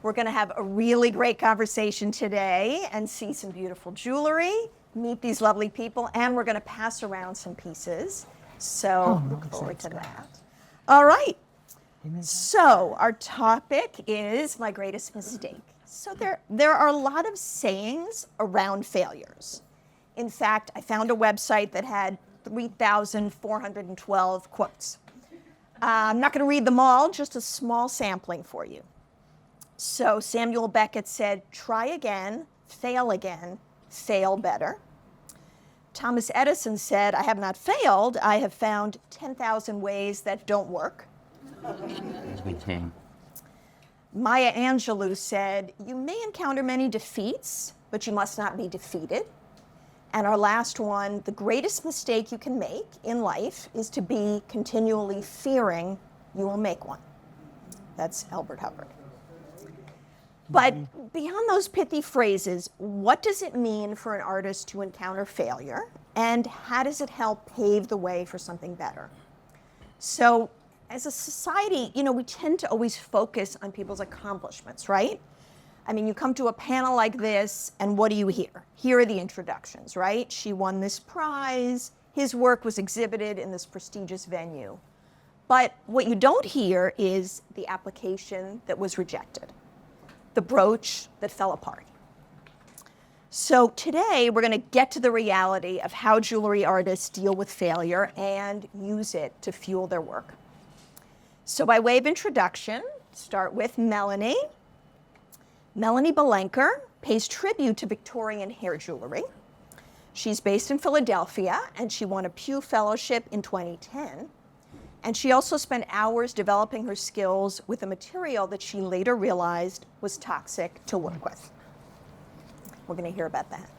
We're going to have a really great conversation today and see some beautiful jewelry, meet these lovely people, and we're going to pass around some pieces. So look forward to that. All right. So our topic is my greatest mistake. So there are a lot of sayings around failures. In fact, I found a website that had 3,412 quotes. I'm not going to read them all, just a small sampling for you. So Samuel Beckett said, try again, fail better. Thomas Edison said, I have not failed, I have found 10,000 ways that don't work. Maya Angelou said, you may encounter many defeats, but you must not be defeated. And our last one, the greatest mistake you can make in life is to be continually fearing you will make one. That's Albert Hubbard. But beyond those pithy phrases, what does it mean for an artist to encounter failure? And how does it help pave the way for something better? So as a society, we tend to always focus on people's accomplishments, right? I mean, you come to a panel like this, and what do you hear? Here are the introductions, right? She won this prize. His work was exhibited in this prestigious venue. But what you don't hear is the application that was rejected, the brooch that fell apart. So today, we're going to get to the reality of how jewelry artists deal with failure and use it to fuel their work. So by way of introduction, start with Melanie. Melanie Bilenker pays tribute to Victorian hair jewelry. She's based in Philadelphia, and she won a Pew Fellowship in 2010. And she also spent hours developing her skills with a material that she later realized was toxic to work with. We're going to hear about that.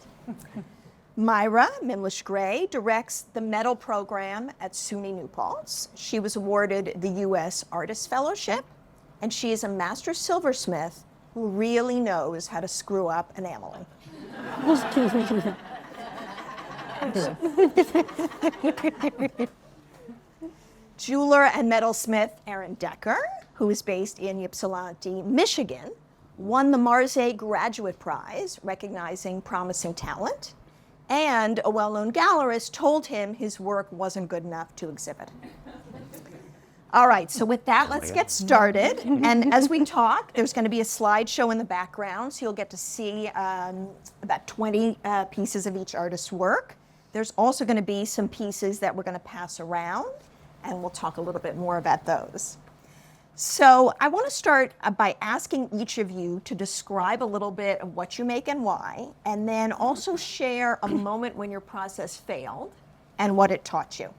Myra Mimlitsch-Gray directs the medal program at SUNY New Paltz. She was awarded the U.S. Artist Fellowship, and she is a master silversmith who really knows how to screw up enameling. Jeweler and metalsmith Aaron Decker, who is based in Ypsilanti, Michigan, won the Marseille Graduate Prize, recognizing promising talent, and a well-known gallerist told him his work wasn't good enough to exhibit. All right, so with that, let's get started. And as we talk, there's going to be a slideshow in the background, so you'll get to see about 20 pieces of each artist's work. There's also going to be some pieces that we're going to pass around, and we'll talk a little bit more about those. So I want to start by asking each of you to describe a little bit of what you make and why, and then also share a moment when your process failed and what it taught you.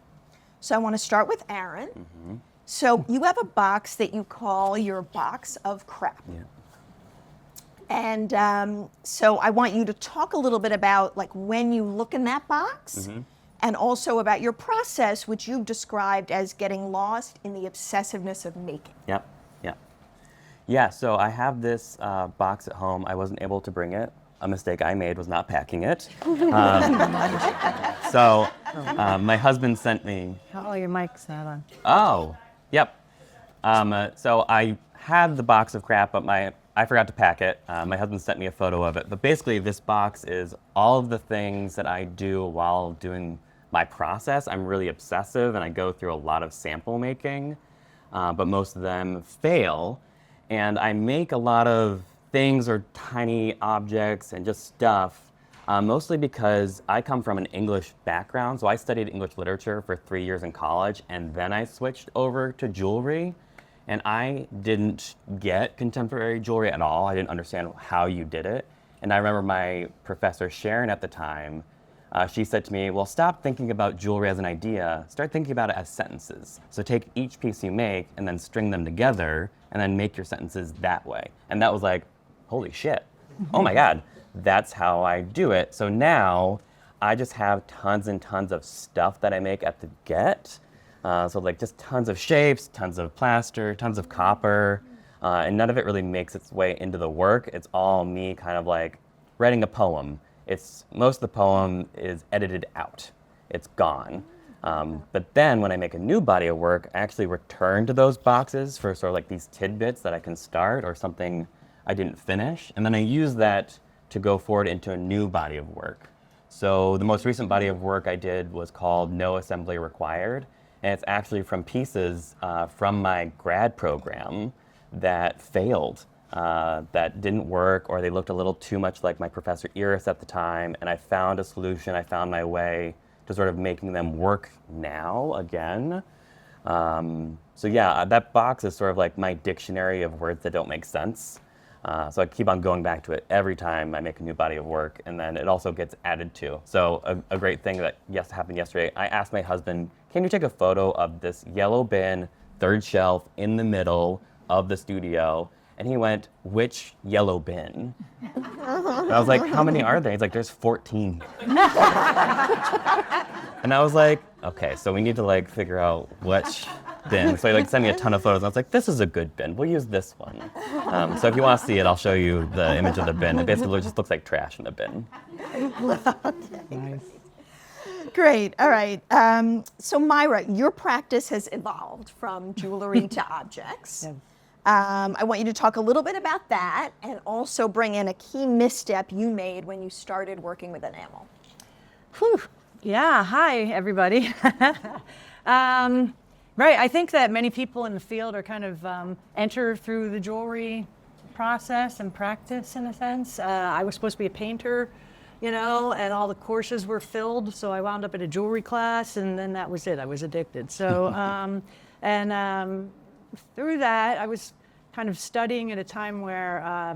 So I want to start with Aaron. Mm-hmm. So you have a box that you call your box of crap. Yeah. And so I want you to talk a little bit about when you look in that box, mm-hmm. and also about your process, which you've described as getting lost in the obsessiveness of making. Yep. Yeah, so I have this box at home. I wasn't able to bring it. A mistake I made was not packing it. So my husband sent me... Oh, your mic's not on. Oh, yep. So I had the box of crap, but I forgot to pack it. My husband sent me a photo of it. But basically, this box is all of the things that I do while doing my process. I'm really obsessive, and I go through a lot of sample making, but most of them fail. And I make a lot of things or tiny objects and just stuff, mostly because I come from an English background. So I studied English literature for 3 years in college, and then I switched over to jewelry. And I didn't get contemporary jewelry at all. I didn't understand how you did it. And I remember my professor Sharon at the time, she said to me, well, stop thinking about jewelry as an idea, start thinking about it as sentences. So take each piece you make and then string them together and then make your sentences that way. And that was like, holy shit, oh my God, that's how I do it. So now I just have tons and tons of stuff that I make at the get. So just tons of shapes, tons of plaster, tons of copper, and none of it really makes its way into the work. It's all me kind of writing a poem. Most of the poem is edited out. It's gone. But then when I make a new body of work, I actually return to those boxes for sort of these tidbits that I can start or something I didn't finish. And then I used that to go forward into a new body of work. So the most recent body of work I did was called No Assembly Required. And it's actually from pieces from my grad program that failed, that didn't work, or they looked a little too much like my Professor Iris at the time. And I found a solution. I found my way to sort of making them work now again. So yeah, that box is sort of like my dictionary of words that don't make sense. So I keep on going back to it every time I make a new body of work, and then it also gets added to. So a great thing that happened yesterday, I asked my husband, can you take a photo of this yellow bin, third shelf in the middle of the studio? And he went, which yellow bin? And I was like, how many are there? He's like, there's 14. And I was like, okay, so we need to like figure out which bin. So he like sent me a ton of photos. And I was like, this is a good bin. We'll use this one. So if you want to see it, I'll show you the image of the bin. It basically just looks like trash in a bin. Okay. Nice. Great. All right. So Myra, your practice has evolved from jewelry to objects. Yeah. I want you to talk a little bit about that and also bring in a key misstep you made when you started working with enamel. Whew. Yeah, hi everybody. Right, I think that many people in the field are kind of enter through the jewelry process and practice in a sense. I was supposed to be a painter, you know, and all the courses were filled, so I wound up at a jewelry class, and then that was it. I was addicted. So, through that, I was kind of studying at a time where,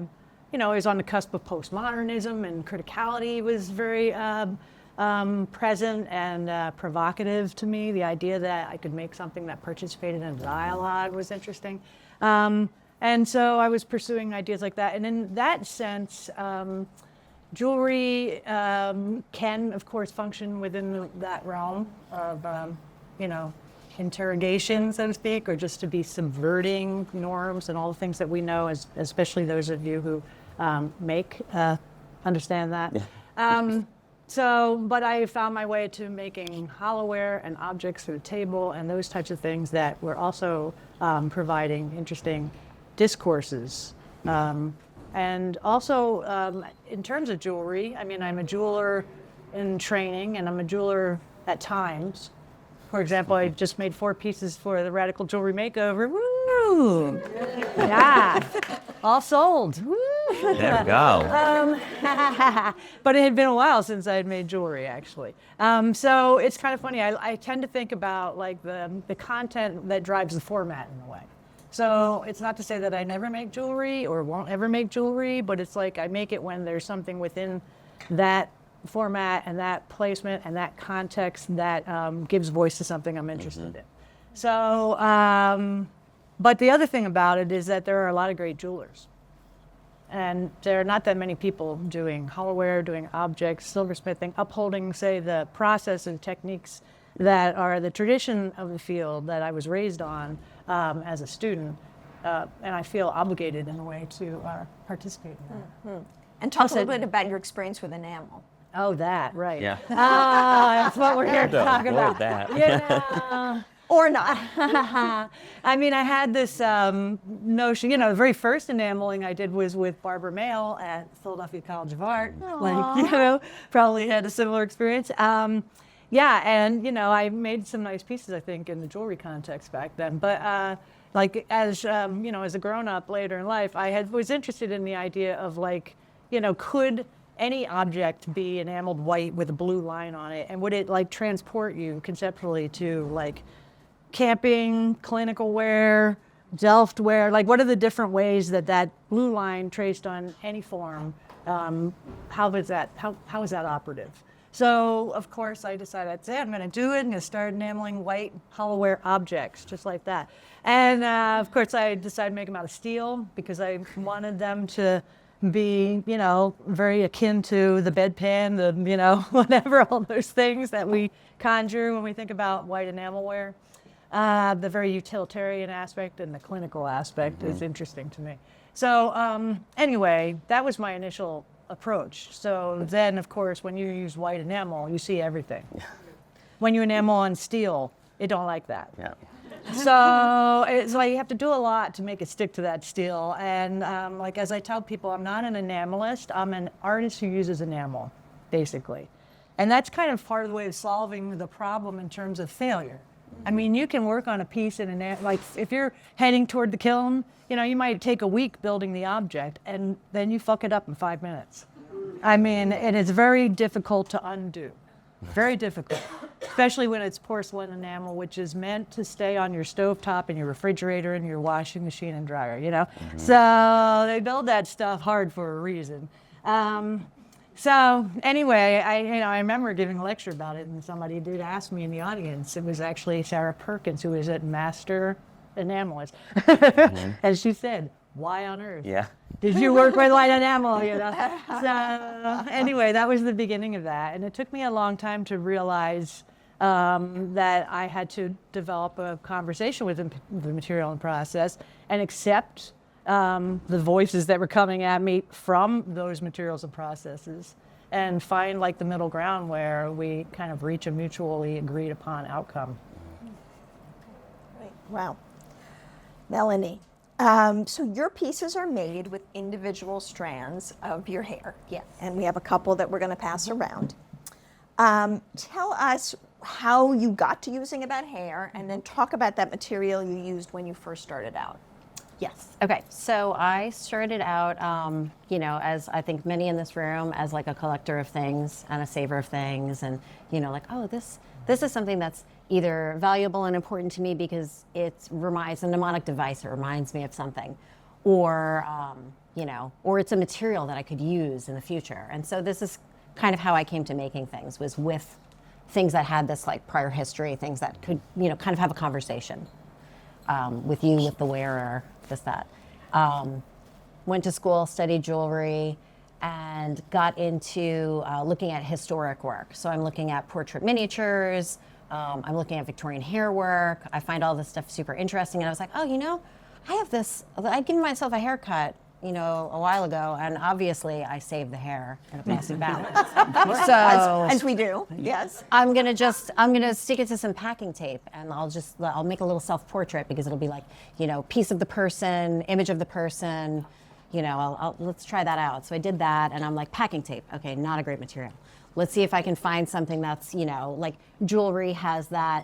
you know, I was on the cusp of postmodernism, and criticality was very present and provocative to me. The idea that I could make something that participated in a dialogue was interesting. And so I was pursuing ideas like that. And in that sense, jewelry can, of course, function within that realm of, you know, interrogation, so to speak, or just to be subverting norms and all the things that we know, especially those of you who make, understand that. Yeah. But I found my way to making hollowware and objects for the table and those types of things that were also providing interesting discourses. And also, in terms of jewelry, I mean, I'm a jeweler in training, and I'm a jeweler at times. For example, I just made 4 pieces for the Radical Jewelry Makeover. Woo! Yeah, all sold. Woo! There we go. But it had been a while since I had made jewelry, actually. So it's kind of funny. I tend to think about like the content that drives the format in a way. So it's not to say that I never make jewelry or won't ever make jewelry, but it's like I make it when there's something within that format and that placement and that context that gives voice to something I'm interested in. So, but the other thing about it is that there are a lot of great jewelers. And there are not that many people doing hollowware, doing objects, silversmithing, upholding, say, the process and techniques that are the tradition of the field that I was raised on as a student. And I feel obligated in a way to participate in that. Mm-hmm. And talk a little bit about your experience with enamel. Oh, that, right. Yeah. That's what we're here to talk about. That. Yeah. Or not. I mean, I had this notion, you know, the very first enameling I did was with Barbara Mayle at Philadelphia College of Art. Aww. Like, you know, probably had a similar experience. Yeah, and, you know, I made some nice pieces, I think, in the jewelry context back then. But, like, as, you know, as a grown-up later in life, I was interested in the idea of, like, you know, could any object be enameled white with a blue line on it? And would it, like, transport you conceptually to, like, camping, clinical wear, Delft wear? Like, what are the different ways that that blue line traced on any form, how is that operative? So, of course, I decided, I'd say, I'm going to do it. I'm going to start enameling white hollowware objects, just like that. And, of course, I decided to make them out of steel because I wanted them to be, you know, very akin to the bedpan, the, you know, whatever, all those things that we conjure when we think about white enamelware. The very utilitarian aspect and the clinical aspect is interesting to me. So anyway, that was my initial approach. So then, of course, when you use white enamel, you see everything. Yeah. When you enamel on steel, it don't like that. Yeah. So it's like you have to do a lot to make it stick to that steel. And like as I tell people, I'm not an enamelist. I'm an artist who uses enamel, basically. And that's kind of part of the way of solving the problem in terms of failure. I mean, you can work on a piece in like if you're heading toward the kiln, you know, you might take a week building the object and then you fuck it up in 5 minutes. I mean, it is very difficult to undo. Very difficult, especially when it's porcelain enamel, which is meant to stay on your stovetop and your refrigerator and your washing machine and dryer, you know? So they build that stuff hard for a reason. So anyway, I remember giving a lecture about it, and somebody did ask me in the audience. It was actually Sarah Perkins, who is a master enamelist. And she said, why on earth? Yeah. Did you work with white enamel? You know? So anyway, that was the beginning of that. And it took me a long time to realize that I had to develop a conversation with the material and process and accept the voices that were coming at me from those materials and processes and find like the middle ground where we kind of reach a mutually agreed upon outcome. Wow. Melanie, so your pieces are made with individual strands of your hair. Yes. And we have a couple that we're going to pass around. Tell us how you got to using about hair, and then talk about that material you used when you first started out. Yes. Okay. So I started out, you know, as I think many in this room, as like a collector of things and a saver of things, and you know, like, oh, this is something that's either valuable and important to me because it's a mnemonic device. It reminds me of something, or you know, or it's a material that I could use in the future. And so this is kind of how I came to making things, was with things that had this like prior history, things that could, you know, kind of have a conversation with you, with the wearer, this, that. Went to school, studied jewelry, and got into looking at historic work. So I'm looking at portrait miniatures, I'm looking at Victorian hair work. I find all this stuff super interesting, and I was like, oh, you know, I have this, I'd given myself a haircut, you know, a while ago, and obviously I saved the hair in a plastic balance. So As we do, yes. I'm gonna stick it to some packing tape, and I'll make a little self-portrait, because it'll be like, you know, piece of the person, image of the person, you know, let's try that out. So I did that, and I'm like, packing tape, okay, not a great material. Let's see if I can find something that's, you know, like jewelry has that,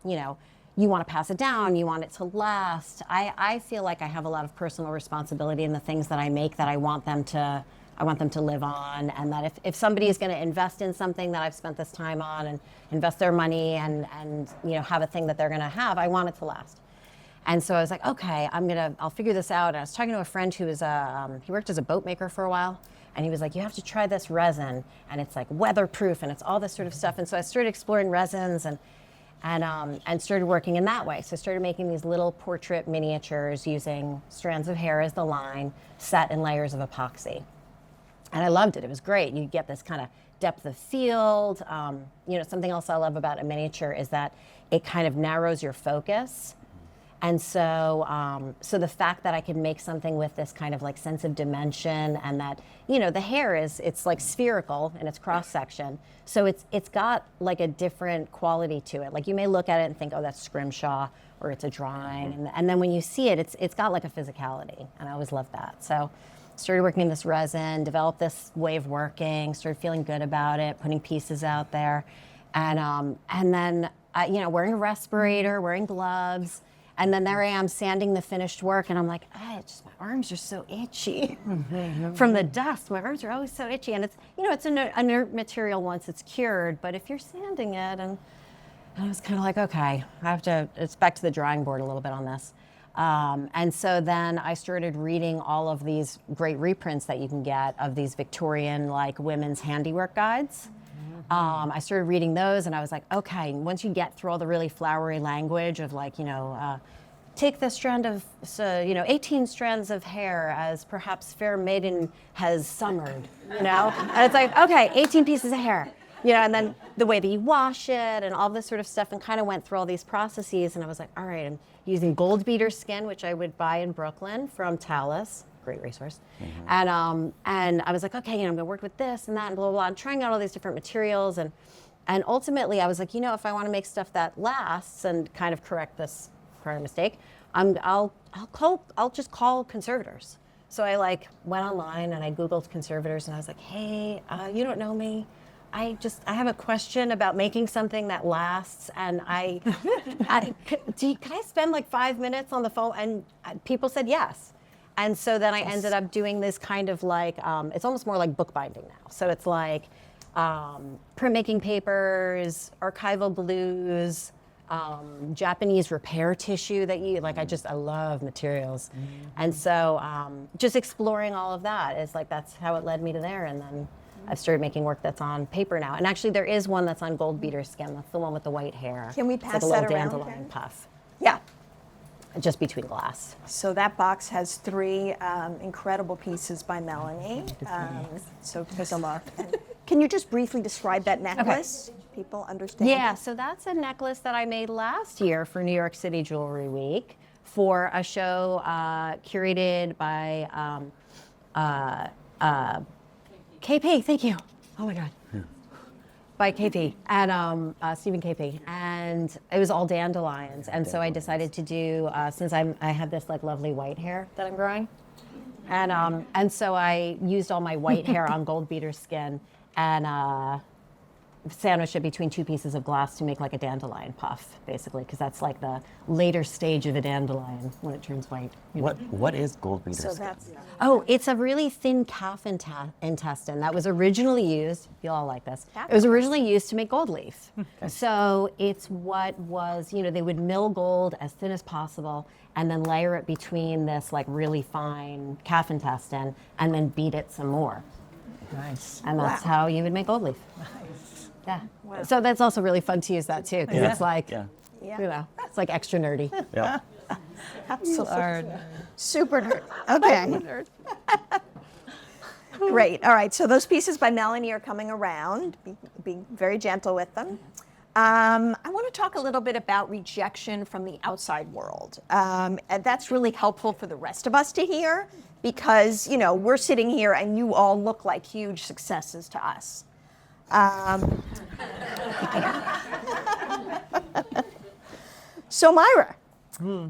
you know, you want to pass it down, you want it to last. I feel like I have a lot of personal responsibility in the things that I make, that I want them to live on, and that if somebody is going to invest in something that I've spent this time on and invest their money and you know, have a thing that they're going to have, I want it to last. And so I was like, okay, I'll figure this out. And I was talking to a friend who was he worked as a boat maker for a while, and he was like, you have to try this resin, and it's like weatherproof, and it's all this sort of stuff. And so I started exploring resins and started working in that way. So I started making these little portrait miniatures using strands of hair as the line, set in layers of epoxy. And I loved it. It was great. You get this kind of depth of field. You know, something else I love about a miniature is that it kind of narrows your focus. And so, so the fact that I could make something with this kind of like sense of dimension, and that, you know, the hair it's like spherical in its cross section. So it's got like a different quality to it. Like you may look at it and think, oh, that's scrimshaw, or it's a drawing. And then when you see it, it's got like a physicality. And I always loved that. So started working in this resin, developed this way of working, started feeling good about it, putting pieces out there. And then, you know, wearing a respirator, wearing gloves. And then there I am sanding the finished work, and I'm like, my arms are so itchy from the dust. My arms are always so itchy, and it's, you know, it's an inert material once it's cured, but if you're sanding it, and I was kind of like, okay, it's back to the drawing board a little bit on this. And so then I started reading all of these great reprints that you can get of these Victorian, like, women's handiwork guides. I started reading those, and I was like, okay, once you get through all the really flowery language of, like, you know, take the strand of, 18 strands of hair as perhaps fair maiden has summered, you know? And it's like, okay, 18 pieces of hair, you know, and then the way that you wash it and all this sort of stuff, and kind of went through all these processes, and I was like, all right, I'm using gold beater skin, which I would buy in Brooklyn from Talus. Great resource. Mm-hmm. And I was like, okay, you know, I'm gonna work with this and that and blah, blah, blah. I'm trying out all these different materials. And ultimately I was like, you know, if I wanna make stuff that lasts and kind of correct this prior mistake, I'll just call conservators. So I like went online and I Googled conservators and I was like, hey, you don't know me. I have a question about making something that lasts, and can I spend like 5 minutes on the phone? And people said yes. And so then I ended up doing this kind of like, it's almost more like bookbinding now. So it's like printmaking papers, archival blues, Japanese repair tissue that I love materials. And so just exploring all of that is like, that's how it led me to there. And then I've started making work that's on paper now. And actually there is one that's on gold beater skin. That's the one with the white hair. Can we It's pass like a that little around? dandelion puff, Yeah. just between glass. So that box has 3 incredible pieces by Melanie. So take a look. And can you just briefly describe that necklace? People understand? Yeah, so that's a necklace that I made last year for New York City Jewelry Week for a show curated by KP, thank you. Oh my God. By KP and Stephen KP, and it was all dandelions. And so I decided to do, since I have this like lovely white hair that I'm growing, and so I used all my white hair on gold beater skin and sandwiched it between 2 pieces of glass to make like a dandelion puff, basically, because that's like the later stage of a dandelion when it turns white. What is gold beater So skin? that's Oh, it's a really thin calf intestine that was originally used, you'll all like this, it was originally used to make gold leaf. So it's what was, they would mill gold as thin as possible and then layer it between this like really fine calf intestine and then beat it some more. Nice. And that's how you would make gold leaf. Nice. Yeah. So that's also really fun to use that too, because it's like, Yeah. it's like extra nerdy. Yeah. absolutely super nerd. Okay. Great. All right. So those pieces by Melanie are coming around. Be very gentle with them. I want to talk a little bit about rejection from the outside world. And that's really helpful for the rest of us to hear because, we're sitting here and you all look like huge successes to us. So Myra,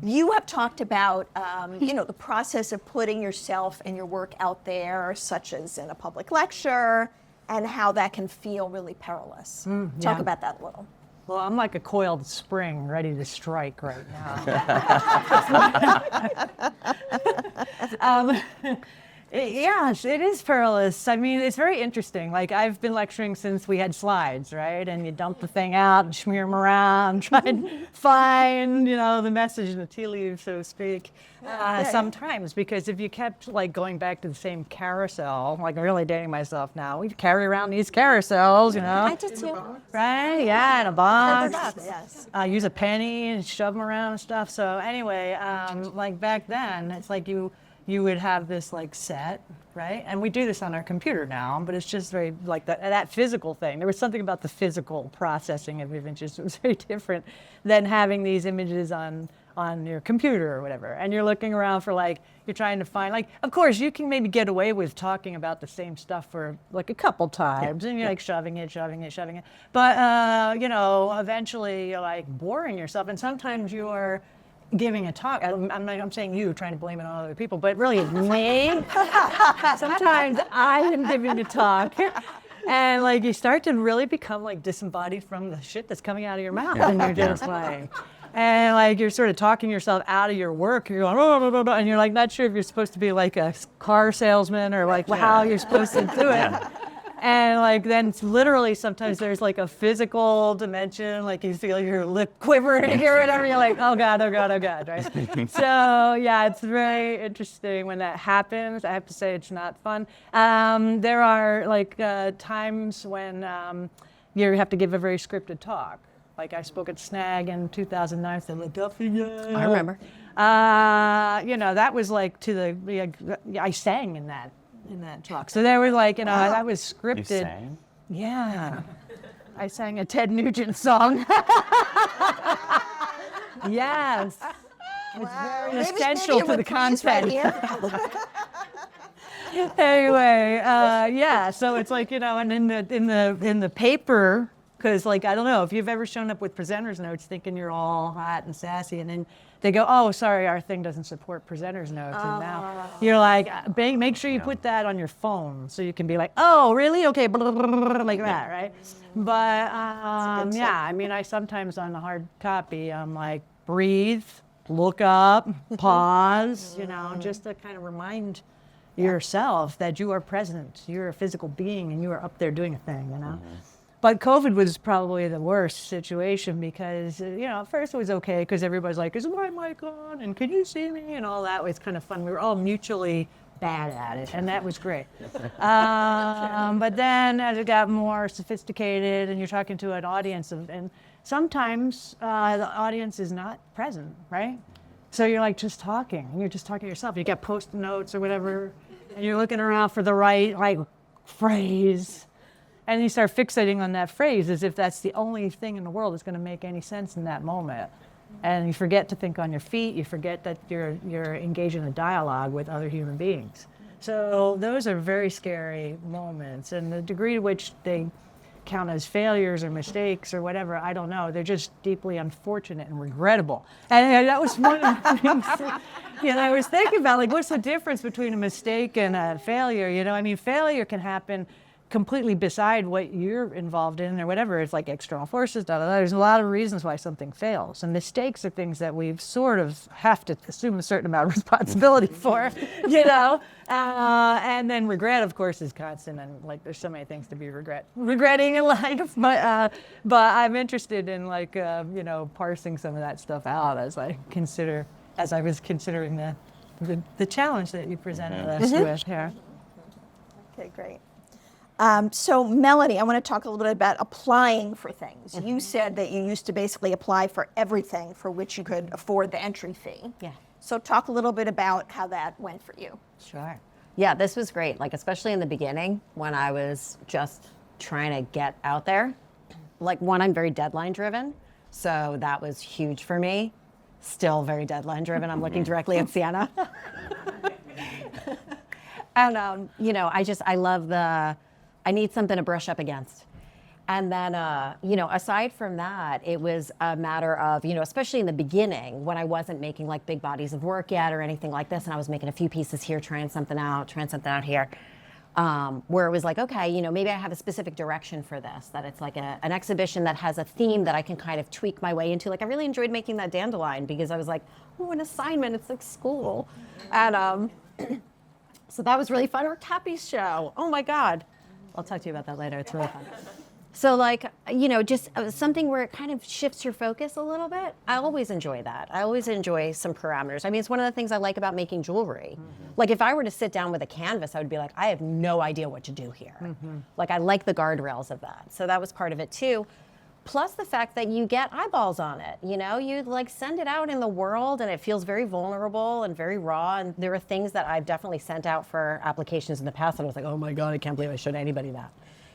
you have talked about, the process of putting yourself and your work out there, such as in a public lecture, and how that can feel really perilous. Talk about that a little. Well, I'm like a coiled spring ready to strike right now. Yes, it is perilous. I mean, it's very interesting. Like, I've been lecturing since we had slides, right? And you dump the thing out and smear them around, try and find, the message in the tea leaves, so to speak, sometimes. Because if you kept, like, going back to the same carousel, like, I'm really dating myself now, we carry around these carousels, I did too. Right? Yeah, in a box. Yes. Use a penny and shove them around and stuff. So anyway, like back then, it's like you would have this like set, right? And we do this on our computer now, but it's just very like that physical thing. There was something about the physical processing of images that was very different than having these images on your computer or whatever. And you're looking around for like, you're trying to find like, of course you can maybe get away with talking about the same stuff for like a couple times and you're like shoving it. But, eventually you're like boring yourself. And sometimes you're giving a talk. I'm saying you, trying to blame it on other people, but really it's me. Sometimes I am giving a talk. And like you start to really become like disembodied from the shit that's coming out of your mouth. And you're just like, and like you're sort of talking yourself out of your work. You're going, oh, and you're like not sure if you're supposed to be like a car salesman or like how you're supposed to do it. And like then it's literally sometimes there's like a physical dimension, like you feel your lip quivering or whatever. You're like, oh God, right? So yeah, it's very interesting when that happens. I have to say it's not fun. There are like times when you have to give a very scripted talk. Like I spoke at SNAG in 2009, Philadelphia. I remember. That was like I sang in that talk. So there was like, that was scripted. You sang? Yeah. I sang a Ted Nugent song. Yes. It's very essential to the content. Anyway, so it's like, and in the paper, because like, I don't know, if you've ever shown up with presenter's notes thinking you're all hot and sassy, and then they go, oh, sorry, our thing doesn't support presenters notes. And now you're like, make sure you put that on your phone so you can be like, oh, really? Okay, blah, blah, blah, blah, like that, right? But yeah, I mean, I sometimes on the hard copy, I'm like, breathe, look up, pause, you know, just to kind of remind yourself that you are present, you're a physical being, and you are up there doing a thing, you know? But COVID was probably the worst situation because, you know, at first it was okay because everybody's like, is my mic on? And can you see me? And all that was kind of fun. We were all mutually bad at it, and that was great. But then as it got more sophisticated and you're talking to an audience, and sometimes the audience is not present, right? So you're like just talking, and you're just talking to yourself. You get post notes or whatever, and you're looking around for the right like phrase. And you start fixating on that phrase as if that's the only thing in the world that's going to make any sense in that moment. And you forget to think on your feet. You forget that you're engaged in a dialogue with other human beings. So those are very scary moments. And the degree to which they count as failures or mistakes or whatever, I don't know. They're just deeply unfortunate and regrettable. And that was one of the things, you know, I was thinking about, like, what's the difference between a mistake and a failure? You know, I mean, failure can happen completely beside what you're involved in or whatever. It's like external forces, There's a lot of reasons why something fails. And mistakes are things that we sort of have to assume a certain amount of responsibility for, you know? And then regret, of course, is constant. And like, there's so many things to be regretting in life. But I'm interested in like, you know, parsing some of that stuff out as I was considering the challenge that you presented us with here. Okay, great. So Melanie, I want to talk a little bit about applying for things. You said that you used to basically apply for everything for which you could afford the entry fee. Yeah. So talk a little bit about how that went for you. Sure. Yeah, this was great. Like, especially in the beginning when I was just trying to get out there. Like, one, I'm very deadline driven. So that was huge for me. Still very deadline driven. I'm looking directly at Sienna. And, you know, I love I need something to brush up against. And then, you know, aside from that, it was a matter of, you know, especially in the beginning when I wasn't making like big bodies of work yet or anything like this, and I was making a few pieces here, trying something out here, where it was like, okay, you know, maybe I have a specific direction for this, that it's like an exhibition that has a theme that I can kind of tweak my way into. Like, I really enjoyed making that dandelion because I was like, oh, an assignment, it's like school. And so that was really fun. Or Cappy's show, oh my God. I'll talk to you about that later. It's really fun. So like, you know, just something where it kind of shifts your focus a little bit. I always enjoy that. I always enjoy some parameters. I mean, it's one of the things I like about making jewelry. Like, if I were to sit down with a canvas, I would be like, I have no idea what to do here. Like, I like the guardrails of that. So that was part of it too. Plus the fact that you get eyeballs on it, you know, you like send it out in the world and it feels very vulnerable and very raw. And there are things that I've definitely sent out for applications in the past that I was like, oh my God, I can't believe I showed anybody that,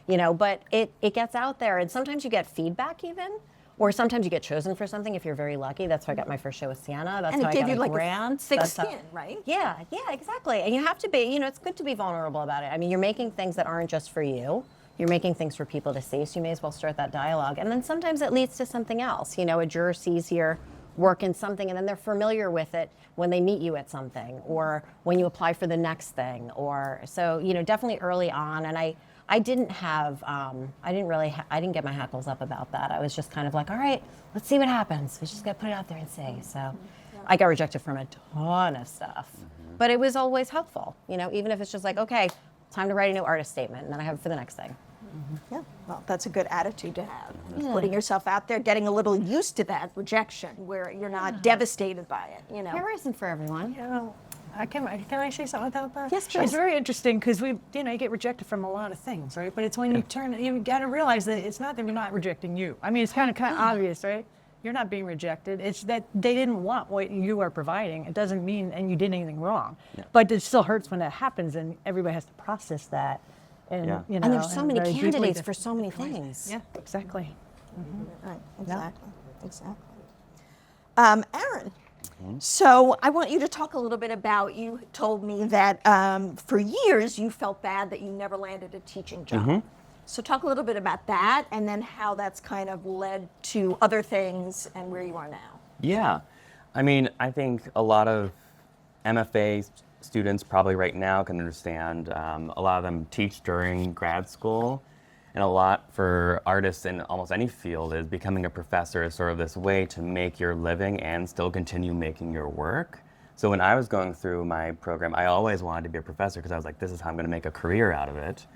you know, but it gets out there. And sometimes you get feedback even, or sometimes you get chosen for something if you're very lucky. That's how I got my first show with Sienna. That's how I got a grant. Thick skin, right? Yeah, exactly. And you have to be, you know, it's good to be vulnerable about it. I mean, you're making things that aren't just for you. You're making things for people to see, so you may as well start that dialogue. And then sometimes it leads to something else. You know, a juror sees your work in something and then they're familiar with it when they meet you at something or when you apply for the next thing. Or so, you know, definitely early on. And I didn't have, I didn't get my hackles up about that. I was just kind of like, all right, let's see what happens. We just got to put it out there and see. So I got rejected from a ton of stuff, but it was always helpful. You know, even if it's just like, okay, time to write a new artist statement, and then I have it for the next thing. Yeah, well, that's a good attitude to have. Putting yourself out there, getting a little used to that rejection where you're not devastated by it, you know. Hair isn't for everyone. You know, can I say something about that? Yes, please. It's very interesting because you get rejected from a lot of things, right? But it's when you got to realize that it's not that we're not rejecting you. I mean, it's kind of obvious, right? You're not being rejected. It's that they didn't want what you are providing. It doesn't mean, and you did anything wrong. Yeah. But it still hurts when that happens, and everybody has to process that. And, you know, and there's so many candidates for so many things. Yeah, exactly. Right, exactly. Aaron, so I want you to talk a little bit about, you told me that for years you felt bad that you never landed a teaching job. So talk a little bit about that and then how that's kind of led to other things and where you are now. Yeah. I mean, I think a lot of MFA students probably right now can understand. A lot of them teach during grad school, and a lot for artists in almost any field is becoming a professor is sort of this way to make your living and still continue making your work. So when I was going through my program, I always wanted to be a professor because I was like, this is how I'm going to make a career out of it.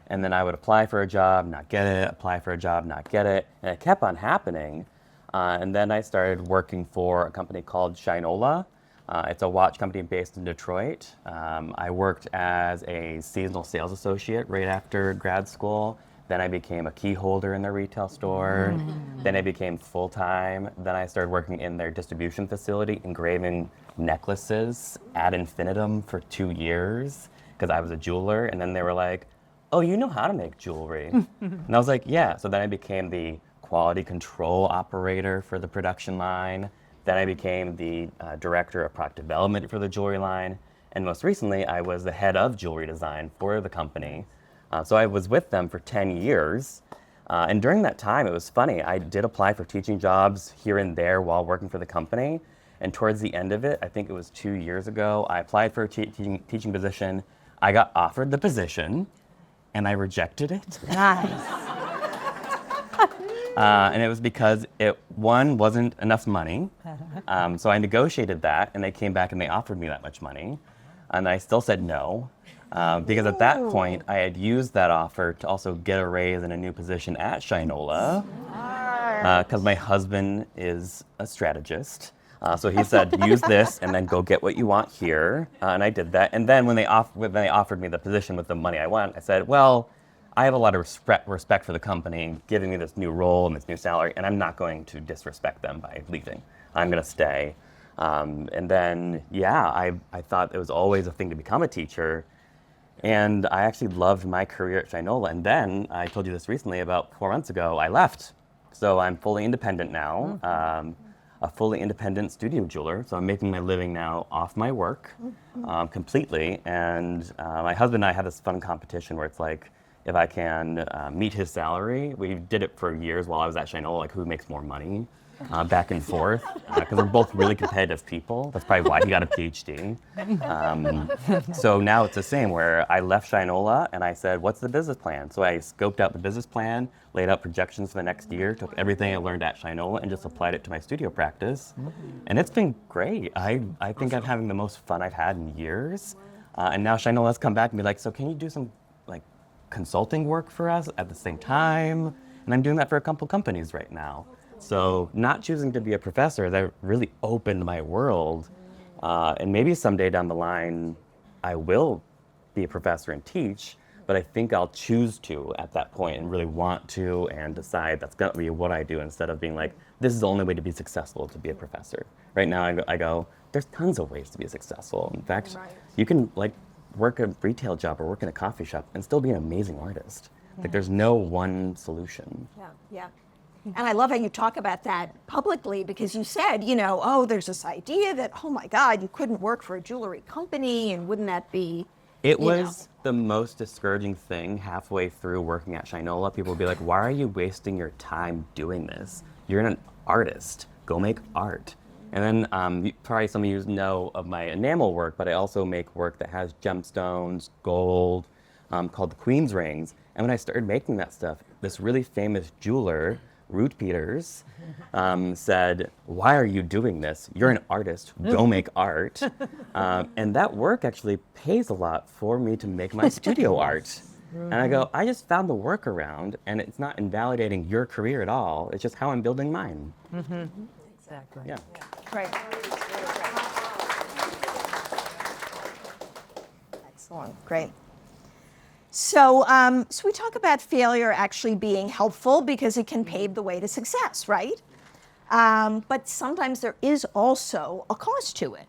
And then I would apply for a job, not get it, apply for a job, not get it, and it kept on happening. And then I started working for a company called Shinola. It's a watch company based in Detroit. I worked as a seasonal sales associate right after grad school. Then I became a key holder in their retail store. Then I became full-time. Then I started working in their distribution facility, engraving necklaces ad infinitum for 2 years because I was a jeweler. And then they were like, oh, you know how to make jewelry. And I was like, yeah. So then I became the quality control operator for the production line. Then I became the director of product development for the jewelry line. And most recently, I was the head of jewelry design for the company. So I was with them for 10 years. And during that time, it was funny. I did apply for teaching jobs here and there while working for the company. And towards the end of it, I think it was 2 years ago, I applied for a teaching position. I got offered the position, and I rejected it. Nice. And it was because one, wasn't enough money. So I negotiated that, and they came back and they offered me that much money. And I still said no, because at that point, I had used that offer to also get a raise in a new position at Shinola, because my husband is a strategist. So he said, use this and then go get what you want here. And I did that. And then when they offered me the position with the money I want, I said, well, I have a lot of respect for the company giving me this new role and this new salary, and I'm not going to disrespect them by leaving. I'm going to stay. And then, yeah, I thought it was always a thing to become a teacher. And I actually loved my career at Shinola. And then, I told you this recently, about 4 months ago, I left. So I'm fully independent now, a fully independent studio jeweler. So I'm making my living now off my work completely. And my husband and I had this fun competition where it's like, if I can meet his salary. We did it for years while I was at Shinola, like who makes more money, back and forth, because we're both really competitive people. That's probably why he got a PhD. So now it's the same, where I left Shinola and I said, what's the business plan? So I scoped out the business plan, laid out projections for the next year, took everything I learned at Shinola and just applied it to my studio practice. And it's been great. I think I'm having the most fun I've had in years. And now Shinola's come back and be like, so can you do some consulting work for us at the same time? And I'm doing that for a couple companies right now. So not choosing to be a professor, that really opened my world. And maybe someday down the line, I will be a professor and teach, but I think I'll choose to at that point and really want to and decide that's gonna be what I do instead of being like, this is the only way to be successful, to be a professor. Right now I go there's tons of ways to be successful. In fact, you can work a retail job or work in a coffee shop and still be an amazing artist. Like there's no one solution. Yeah. And I love how you talk about that publicly, because you said, oh, there's this idea that, oh my God, you couldn't work for a jewelry company, and wouldn't that be, It was the most discouraging thing halfway through working at Shinola. People would be like, why are you wasting your time doing this? You're an artist. Go make art. And then probably some of you know of my enamel work, but I also make work that has gemstones, gold, called the Queen's Rings. And when I started making that stuff, this really famous jeweler, Ruth Peters, said, why are you doing this? You're an artist, go make art. And that work actually pays a lot for me to make my studio art. And I go, I just found the workaround, and it's not invalidating your career at all. It's just how I'm building mine. Exactly. Yeah. Great. Excellent. Great. So, so we talk about failure actually being helpful because it can pave the way to success, right? But sometimes there is also a cost to it.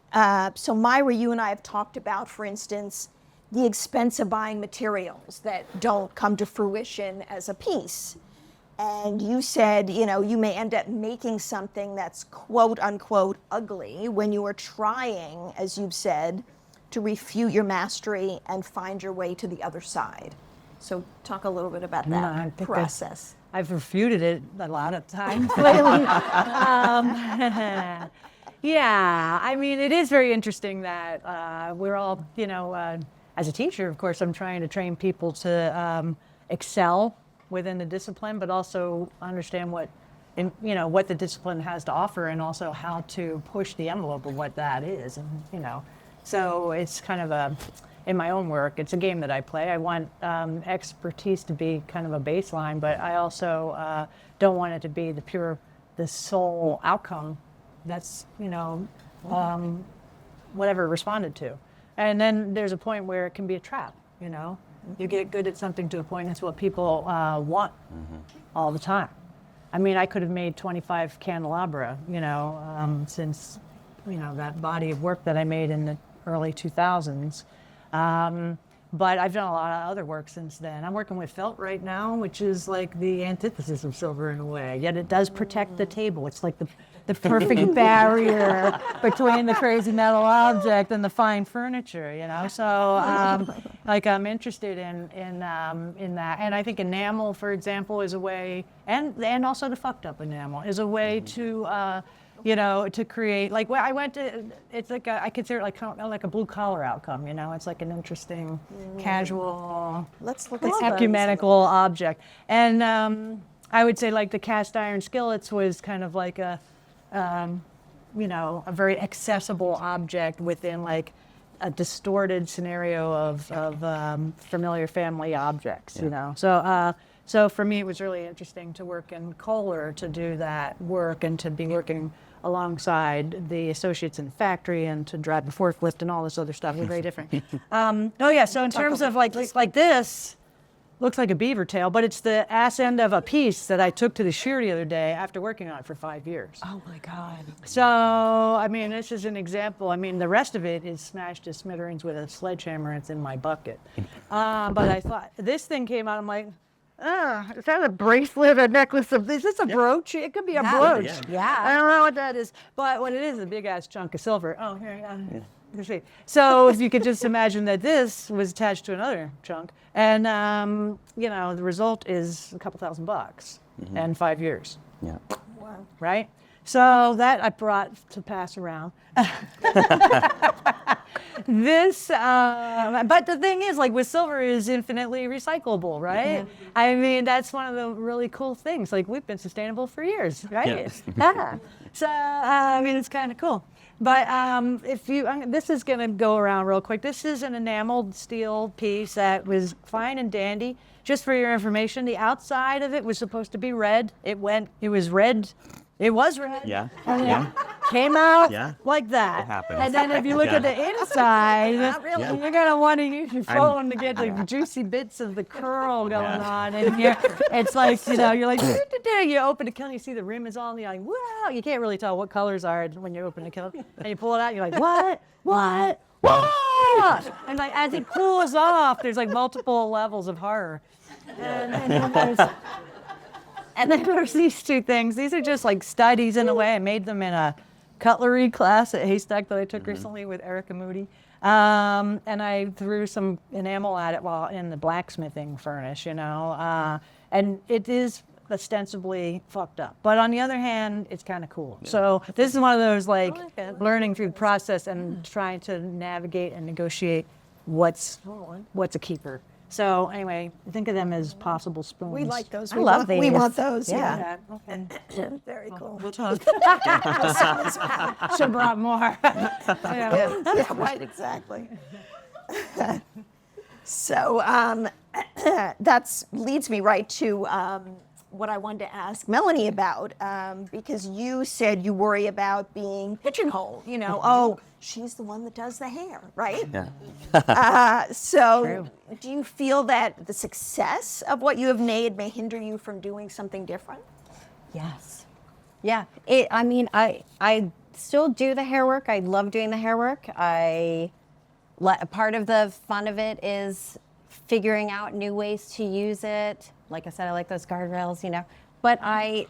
So Myra, you and I have talked about, for instance, the expense of buying materials that don't come to fruition as a piece. And you said, you may end up making something that's quote unquote ugly when you are trying, as you've said, to refute your mastery and find your way to the other side. So talk a little bit about that process. I've refuted it a lot of times lately. Yeah, I mean, it is very interesting that we're all, as a teacher, of course, I'm trying to train people to excel within the discipline, but also understand what the discipline has to offer, and also how to push the envelope of what that is. And, so it's kind of in my own work, it's a game that I play. I want expertise to be kind of a baseline, but I also don't want it to be the sole outcome that's, whatever responded to. And then there's a point where it can be a trap, You get good at something to a point, that's what people want all the time. I mean, I could have made 25 candelabra, since, that body of work that I made in the early 2000s. But I've done a lot of other work since then. I'm working with felt right now, which is like the antithesis of silver in a way, yet it does protect the table. It's like the perfect barrier between the crazy metal object and the fine furniture, So, I'm interested in that. And I think enamel, for example, is a way, and also the fucked up enamel, is a way to, to create, like, I went to, it's like I consider it like a blue collar outcome, It's like an interesting, casual, Let's look at ecumenical object. And I would say like the cast iron skillets was kind of like a very accessible object within like a distorted scenario of familiar family objects, So for me, it was really interesting to work in Kohler to do that work and to be working alongside the associates in the factory and to drive the forklift and all this other stuff. It was very different. So in terms of like this, looks like a beaver tail, but it's the ass end of a piece that I took to the shear the other day after working on it for 5 years. Oh my God. So, I mean, this is an example. I mean, the rest of it is smashed to smithereens with a sledgehammer. It's in my bucket. But I thought, this thing came out, I'm like, is that a bracelet, a necklace? Is this a brooch? It could be a brooch. Yeah. I don't know what that is. But what it is a big-ass chunk of silver. Oh, here, you see. So if you could just imagine that this was attached to another chunk. And, the result is a couple $1,000 and 5 years. Yeah. Wow. Right? So that I brought to pass around. This, but the thing is, like with silver, is infinitely recyclable, right? I mean, that's one of the really cool things. Like we've been sustainable for years, right? Yes. Yeah. So, I mean, it's kind of cool. But this is going to go around real quick. This is an enameled steel piece that was fine and dandy. Just for your information, the outside of it was supposed to be red. It was red. It was red. Yeah. And Yeah. it came out Yeah. like that. It happens. And then if you look at the inside, Not really. Yeah. you're going to want to use your phone to get the juicy bits of the curl going on. And it's like, you're like, you open the kiln, you see the rim is on, you're like, wow. You can't really tell what colors are when you open the kiln. And you pull it out, you're like, what? And like as it cools off, there's like multiple levels of horror. And then there's these two things. These are just like studies in a way. I made them in a cutlery class at Haystack that I took recently with Erica Moody. And I threw some enamel at it while in the blacksmithing furnace, and it is ostensibly fucked up. But on the other hand, it's kind of cool. Yeah. So this is one of those like learning through the process and trying to navigate and negotiate what's a keeper. So anyway, think of them as possible spoons. We like those. I love these. We want those. Yeah. Yeah. Okay. Very cool. We'll talk. Should brought more. Yeah, right, exactly. So that leads me right to what I wanted to ask Melanie about, because you said you worry about being pigeonholed. Oh, she's the one that does the hair, right? Yeah. So True. do you feel that the success of what you have made may hinder you from doing something different? Yes. Yeah. I still do the hair work. I love doing the hair work. Part of the fun of it is figuring out new ways to use it. Like I said, I like those guardrails, But I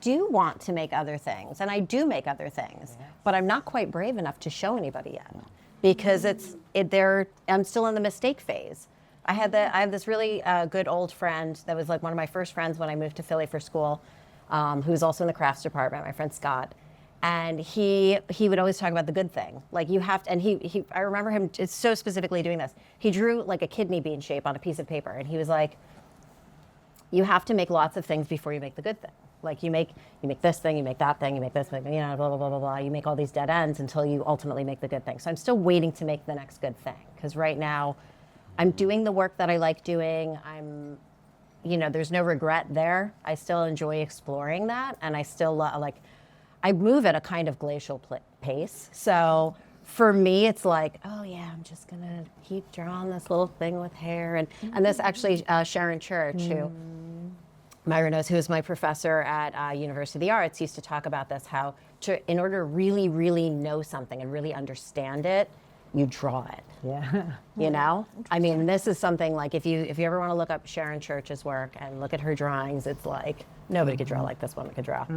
do want to make other things, and I do make other things, but I'm not quite brave enough to show anybody yet, because I'm still in the mistake phase. I have this really good old friend that was like one of my first friends when I moved to Philly for school, who's also in the crafts department, my friend Scott. And he would always talk about the good thing. Like you have to, and I remember him just so specifically doing this. He drew like a kidney bean shape on a piece of paper, and he was like, you have to make lots of things before you make the good thing. Like you make this thing, you make that thing, you make this thing, blah, blah, blah, blah, blah. You make all these dead ends until you ultimately make the good thing. So I'm still waiting to make the next good thing. Because right now I'm doing the work that I like doing. There's no regret there. I still enjoy exploring that. And I still I move at a kind of glacial pace. So for me, it's like, oh yeah, I'm just gonna keep drawing this little thing with hair. And this actually, Sharon Church, who Myra knows, who is my professor at University of the Arts, used to talk about this, how in order to really, really know something and really understand it, you draw it. Yeah. I mean, this is something like if you ever want to look up Sharon Church's work and look at her drawings, it's like nobody could draw like this woman could draw.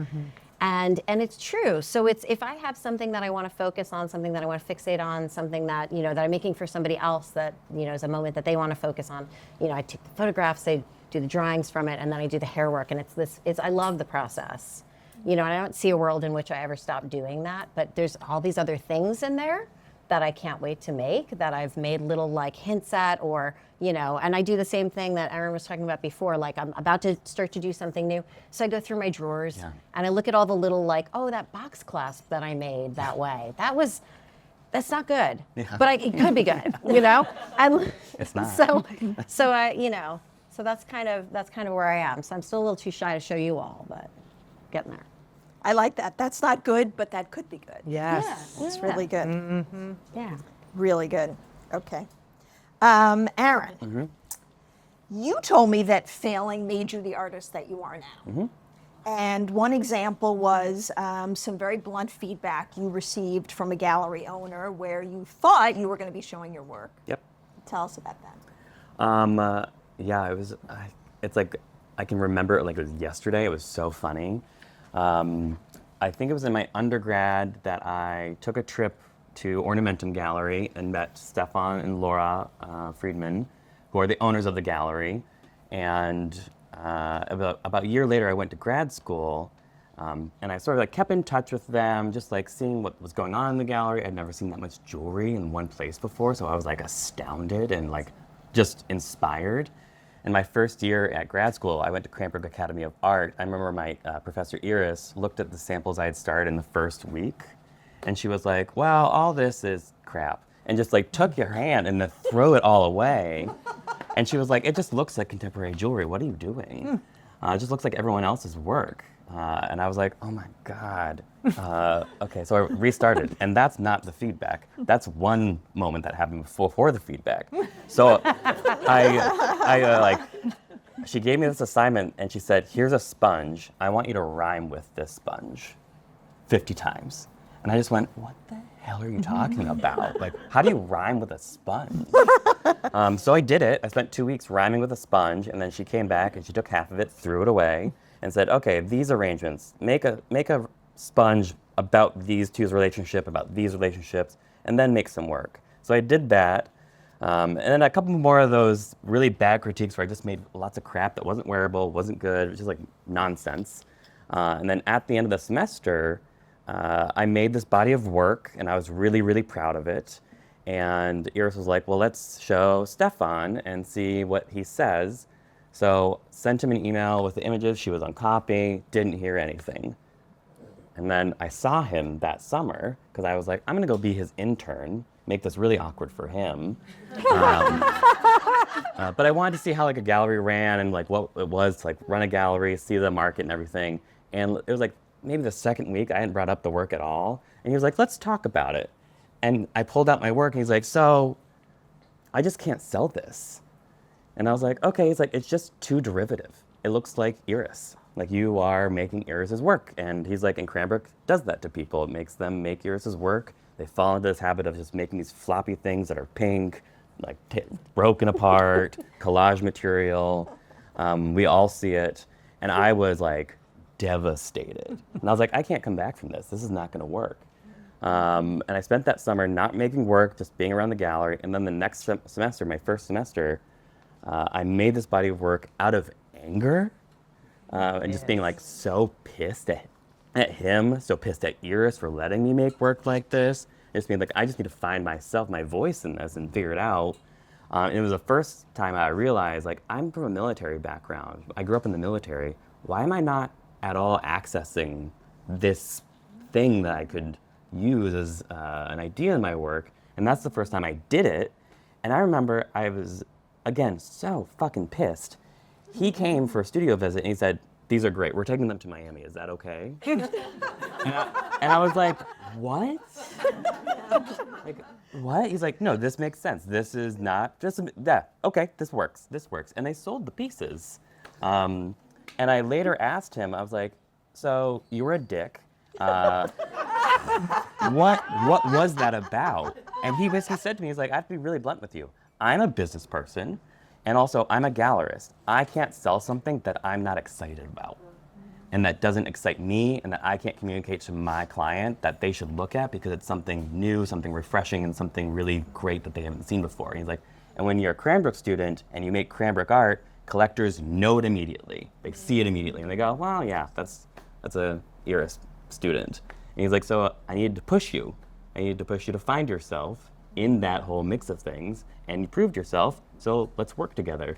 And it's true. So if I have something that I want to focus on, something that I want to fixate on, something that that I'm making for somebody else that is a moment that they want to focus on, I take the photographs, I do the drawings from it, and then I do the hair work. And I love the process. And I don't see a world in which I ever stop doing that. But there's all these other things in there that I can't wait to make, that I've made little like hints at, or and I do the same thing that Erin was talking about before, like I'm about to start to do something new. So I go through my drawers and I look at all the little like, oh, that box clasp that I made that way. That's not good. But it could be good, And It's not. So I, so that's kind of where I am. So I'm still a little too shy to show you all, but getting there. I like that. That's not good, but that could be good. Yes. It's really good. Yeah. Really good. Okay. Aaron, you told me that failing made you the artist that you are now. And one example was some very blunt feedback you received from a gallery owner where you thought you were going to be showing your work. Yep. Tell us about that. Yeah, it was. It's like I can remember it like it was yesterday. It was so funny. I think it was in my undergrad that I took a trip to Ornamentum Gallery and met Stefan and Laura Friedman, who are the owners of the gallery. And about a year later, I went to grad school, and I sort of like kept in touch with them, just like seeing what was going on in the gallery. I'd never seen that much jewelry in one place before, so I was like astounded and like just inspired. In my first year at grad school, I went to Cranbrook Academy of Art. I remember my professor Iris looked at the samples I had started in the first week, and she was like, "Well, all this is crap," and just like took your hand and then threw it all away. And she was like, "It just looks like contemporary jewelry. What are you doing? It just looks like everyone else's work." And I was like, "Oh my God." Okay, so I restarted, and that's not the feedback. That's one moment that happened before the feedback. So she gave me this assignment, and she said, "Here's a sponge. I want you to rhyme with this sponge 50 times." And I just went, "What the hell are you talking about? Like, how do you rhyme with a sponge?" So I did it. I spent 2 weeks rhyming with a sponge, and then she came back and she took half of it, threw it away, and said, "Okay, these arrangements, make a sponge about these two's relationship, about these relationships, and then make some work." So I did that. And then a couple more of those really bad critiques where I just made lots of crap that wasn't wearable, wasn't good, it was just like nonsense. And then at the end of the semester, I made this body of work, and I was really, really proud of it. And Iris was like, "Well, let's show Stefan and see what he says." So sent him an email with the images. She was on copy, didn't hear anything. And then I saw him that summer because I was like, I'm going to go be his intern, make this really awkward for him. But I wanted to see how like a gallery ran and like what it was to like run a gallery, see the market and everything. And it was like maybe the second week I hadn't brought up the work at all. And he was like, "Let's talk about it." And I pulled out my work and he's like, "So I just can't sell this." And I was like, "Okay." He's like, "It's just too derivative. It looks like Iris. Like you are making Iris's work." And he's like, and Cranbrook does that to people. It makes them make Iris's work. They fall into this habit of just making these floppy things that are pink, like broken apart, collage material. We all see it. And I was like devastated. And I was like, I can't come back from this. This is not going to work. And I spent that summer not making work, just being around the gallery. And then the next semester, my first semester, I made this body of work out of anger and just being like so pissed at at him, so pissed at Iris for letting me make work like this. It's being like, I just need to find myself, my voice in this and figure it out. And it was the first time I realized, like, I'm from a military background. I grew up in the military. Why am I not at all accessing this thing that I could use as an idea in my work? And that's the first time I did it. And I remember I was, again, so fucking pissed. He came for a studio visit and he said, these are great. We're taking them to Miami. Is that okay? and I was like, what? Like, what? He's like, no, this makes sense. This is not just, yeah, okay, this works. This works. And they sold the pieces. And I later asked him, I was like, so you were a dick. What was that about? And he said to me, he's like, I have to be really blunt with you. I'm a business person. And also, I'm a gallerist. I can't sell something that I'm not excited about and that doesn't excite me and that I can't communicate to my client that they should look at because it's something new, something refreshing, and something really great that they haven't seen before. And he's like, and when you're a Cranbrook student and you make Cranbrook art, collectors know it immediately. They see it immediately and they go, well, yeah, that's a Iris student. And he's like, so I needed to push you. I needed to push you to find yourself in that whole mix of things, and you proved yourself, so let's work together.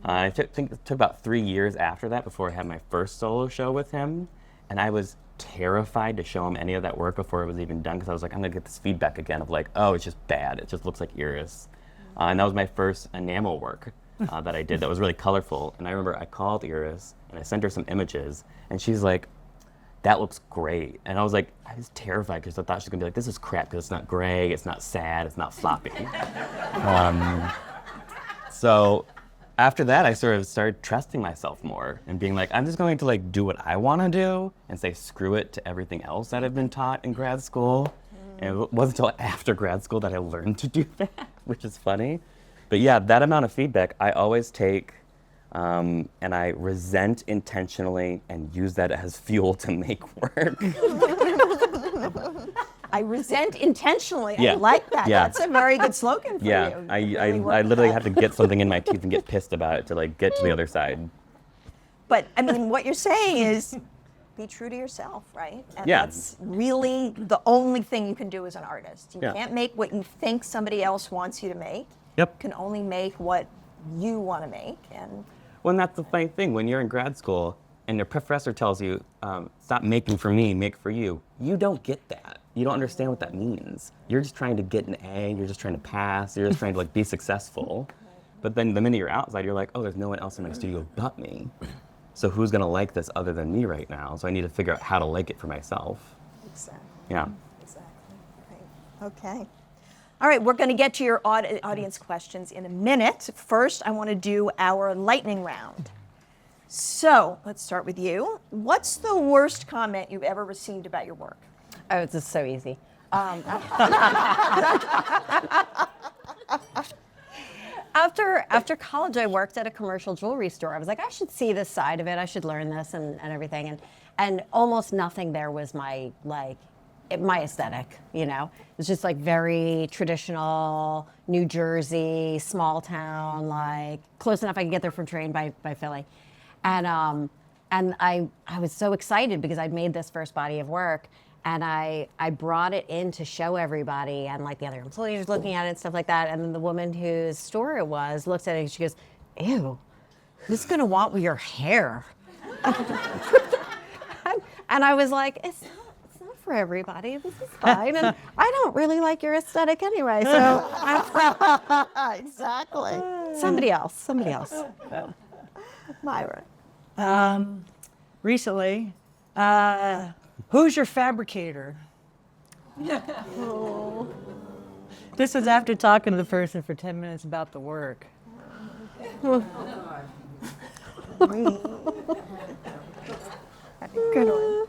I think it took about 3 years after that before I had my first solo show with him, and I was terrified to show him any of that work before it was even done, because I was like, I'm gonna get this feedback again of like, oh, it's just bad, it just looks like Iris. And that was my first enamel work that I did that was really colorful, and I remember I called Iris, and I sent her some images, and she's like, that looks great. And I was terrified because I thought she was gonna be like, this is crap because it's not gray, it's not sad, it's not floppy. So after that, I sort of started trusting myself more and being like, I'm just going to like do what I want to do and say screw it to everything else that I've been taught in grad school. And it wasn't until after grad school that I learned to do that, which is funny. But yeah, that amount of feedback I always take and I resent intentionally and use that as fuel to make work. I resent intentionally. Yeah. I like that. Yeah. That's a very good slogan for Yeah, you. I Really worked literally that. have to get something in my teeth and get pissed about it to like get to the other side. But I mean, what you're saying is be true to yourself, right? And Yeah. that's really the only thing you can do as an artist. You Yeah. can't make what you think somebody else wants you to make. Yep. You can only make what you want to make. And Well, and that's the funny thing. When you're in grad school and your professor tells you, stop making for me, make for you, you don't get that. You don't understand what that means. You're just trying to get an A, you're just trying to pass, you're just trying to like be successful. But then the minute you're outside, you're like, oh, there's no one else in my studio but me. So who's gonna like this other than me right now? So I need to figure out how to like it for myself. exactly. Yeah. Exactly. Right. Okay. All right, we're going to get to your audience questions in a minute. First, I want to do our lightning round. So let's start with you. What's the worst comment you've ever received about your work? Oh, it's just so easy. After college, I worked at a commercial jewelry store. I was like, I should see this side of it. I should learn this and everything. And almost nothing there was my aesthetic, you know? It was just like very traditional, New Jersey, small town, like close enough I could get there from train by Philly. And I was so excited because I'd made this first body of work, and I brought it in to show everybody, and like the other employees looking at it and stuff like that. And then the woman whose store it was looks at it and she goes, ew, who's gonna want your hair? And I was like, it's not for everybody. This is fine. And I don't really like your aesthetic anyway. So Exactly. somebody else. Myra. Recently, who's your fabricator? This was after talking to the person for 10 minutes about the work. Good one.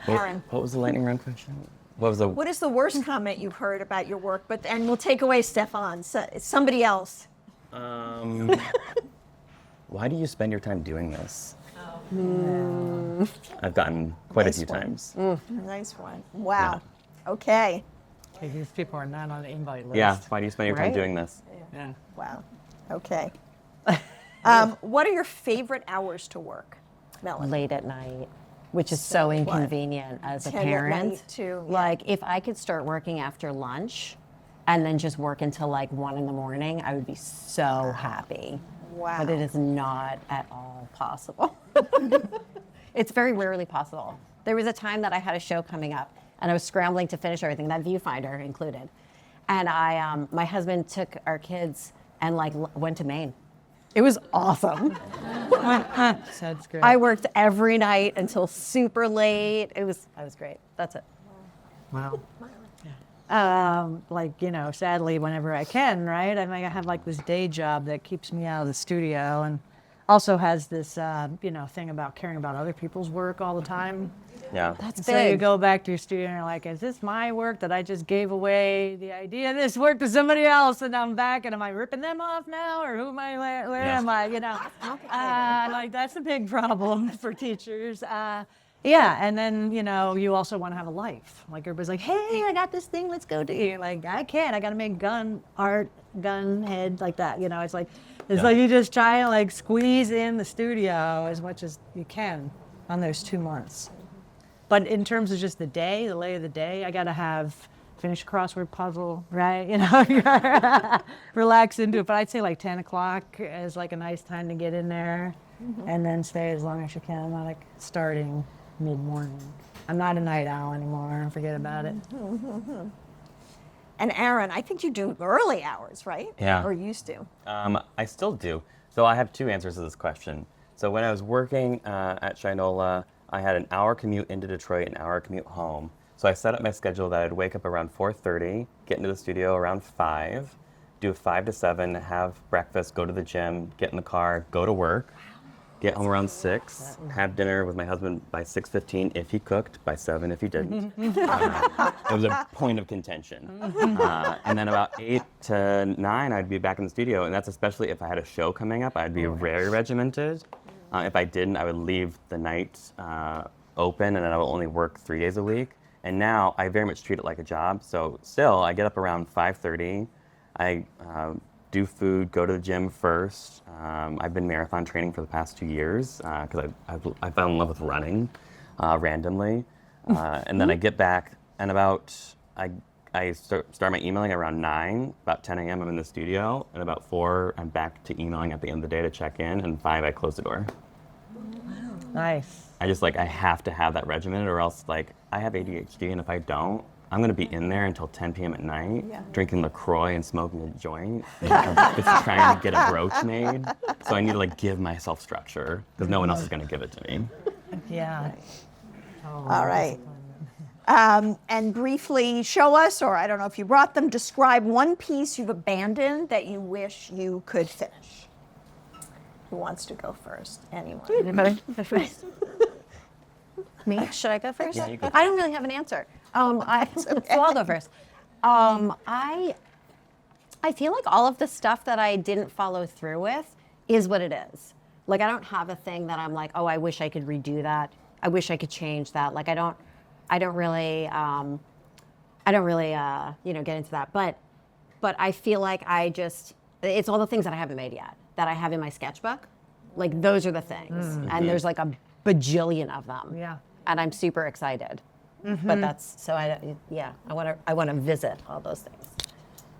Aaron. What was the lightning round question? What was the? What is the worst comment you've heard about your work? And we'll take away Stefan. So, somebody else. Why do you spend your time doing this? I've gotten quite a few times. Nice one. Wow. Okay. Okay, these people are not on the invite list. Yeah. Why do you spend your time Right? doing this? Yeah. Wow. Okay. What are your favorite hours to work, Melanie? Late at night. which is so inconvenient as a 10 at parent. night, too, yeah. Like, if I could start working after lunch and then just work until like 1 in the morning, I would be so happy. Wow. But it is not at all possible. It's very rarely possible. There was a time that I had a show coming up and I was scrambling to finish everything, that viewfinder included. And my husband took our kids and like went to Maine. It was awesome. That's great. I worked every night until super late. That was great. That's it. Wow. Like, you know, sadly, whenever I can, right? I mean, I have like this day job that keeps me out of the studio and also has this, you know, thing about caring about other people's work all the time. Yeah. That's So you big. go back to your studio and you're like, is this my work that I just gave away the idea of this work to somebody else and I'm back and am I ripping them off now or who am I, where am I, you know? Like that's a big problem for teachers. Yeah, and then, you know, you also want to have a life. Like everybody's like, hey, I got this thing, let's go do it. Like, I can't, I got to make gun head like that, you know? It's like you just try to like squeeze in the studio as much as you can on those 2 months. But in terms of just the day, the lay of the day, I got to finish a crossword puzzle, right? You know, relax into it. But I'd say like 10 o'clock is like a nice time to get in there and then stay as long as you can. I'm not like starting mid-morning. I'm not a night owl anymore. Forget about it. And Aaron, I think you do early hours, right? Yeah. Or used to. I still do. So I have 2 answers to this question. So when I was working at Shinola, I had an hour commute into Detroit, an hour commute home. So I set up my schedule that I'd wake up around 4:30, get into the studio around 5, do 5 to 7, have breakfast, go to the gym, get in the car, go to work, get home around 6, have dinner with my husband by 6:15 if he cooked, by 7 if he didn't. It was a point of contention. And then about 8 to 9, I'd be back in the studio, and that's especially if I had a show coming up, I'd be very regimented. If I didn't, I would leave the night open, and then I would only work 3 days a week. And now I very much treat it like a job. So still, I get up around 5:30. I do food, go to the gym first. I've been marathon training for the past 2 years because I fell in love with running randomly. And then I get back, and I start my emailing around 9. About 10 a.m. I'm in the studio, and about 4 I'm back to emailing at the end of the day to check in, and 5 I close the door. Nice. I have to have that regimen, or else I have ADHD, and if I don't, I'm going to be in there until 10 p.m. at night, drinking LaCroix and smoking a joint, just trying to get a brooch made. So I need to give myself structure, because no one else is going to give it to me. Yeah. All right. And briefly show us, or I don't know if you brought them, describe one piece you've abandoned that you wish you could finish. Who wants to go first? Anyone? Anybody? Me? Should I go first? Yeah, you go. I don't really have an answer. So I'll go first. I feel like all of the stuff that I didn't follow through with is what it is. Like, I don't have a thing that I'm like, oh, I wish I could redo that. I wish I could change that. Like, I don't really, get into that. But I feel like it's all the things that I haven't made yet, that I have in my sketchbook. Like, those are the things. And there's like a bajillion of them. Yeah. And I'm super excited. But I want to visit all those things.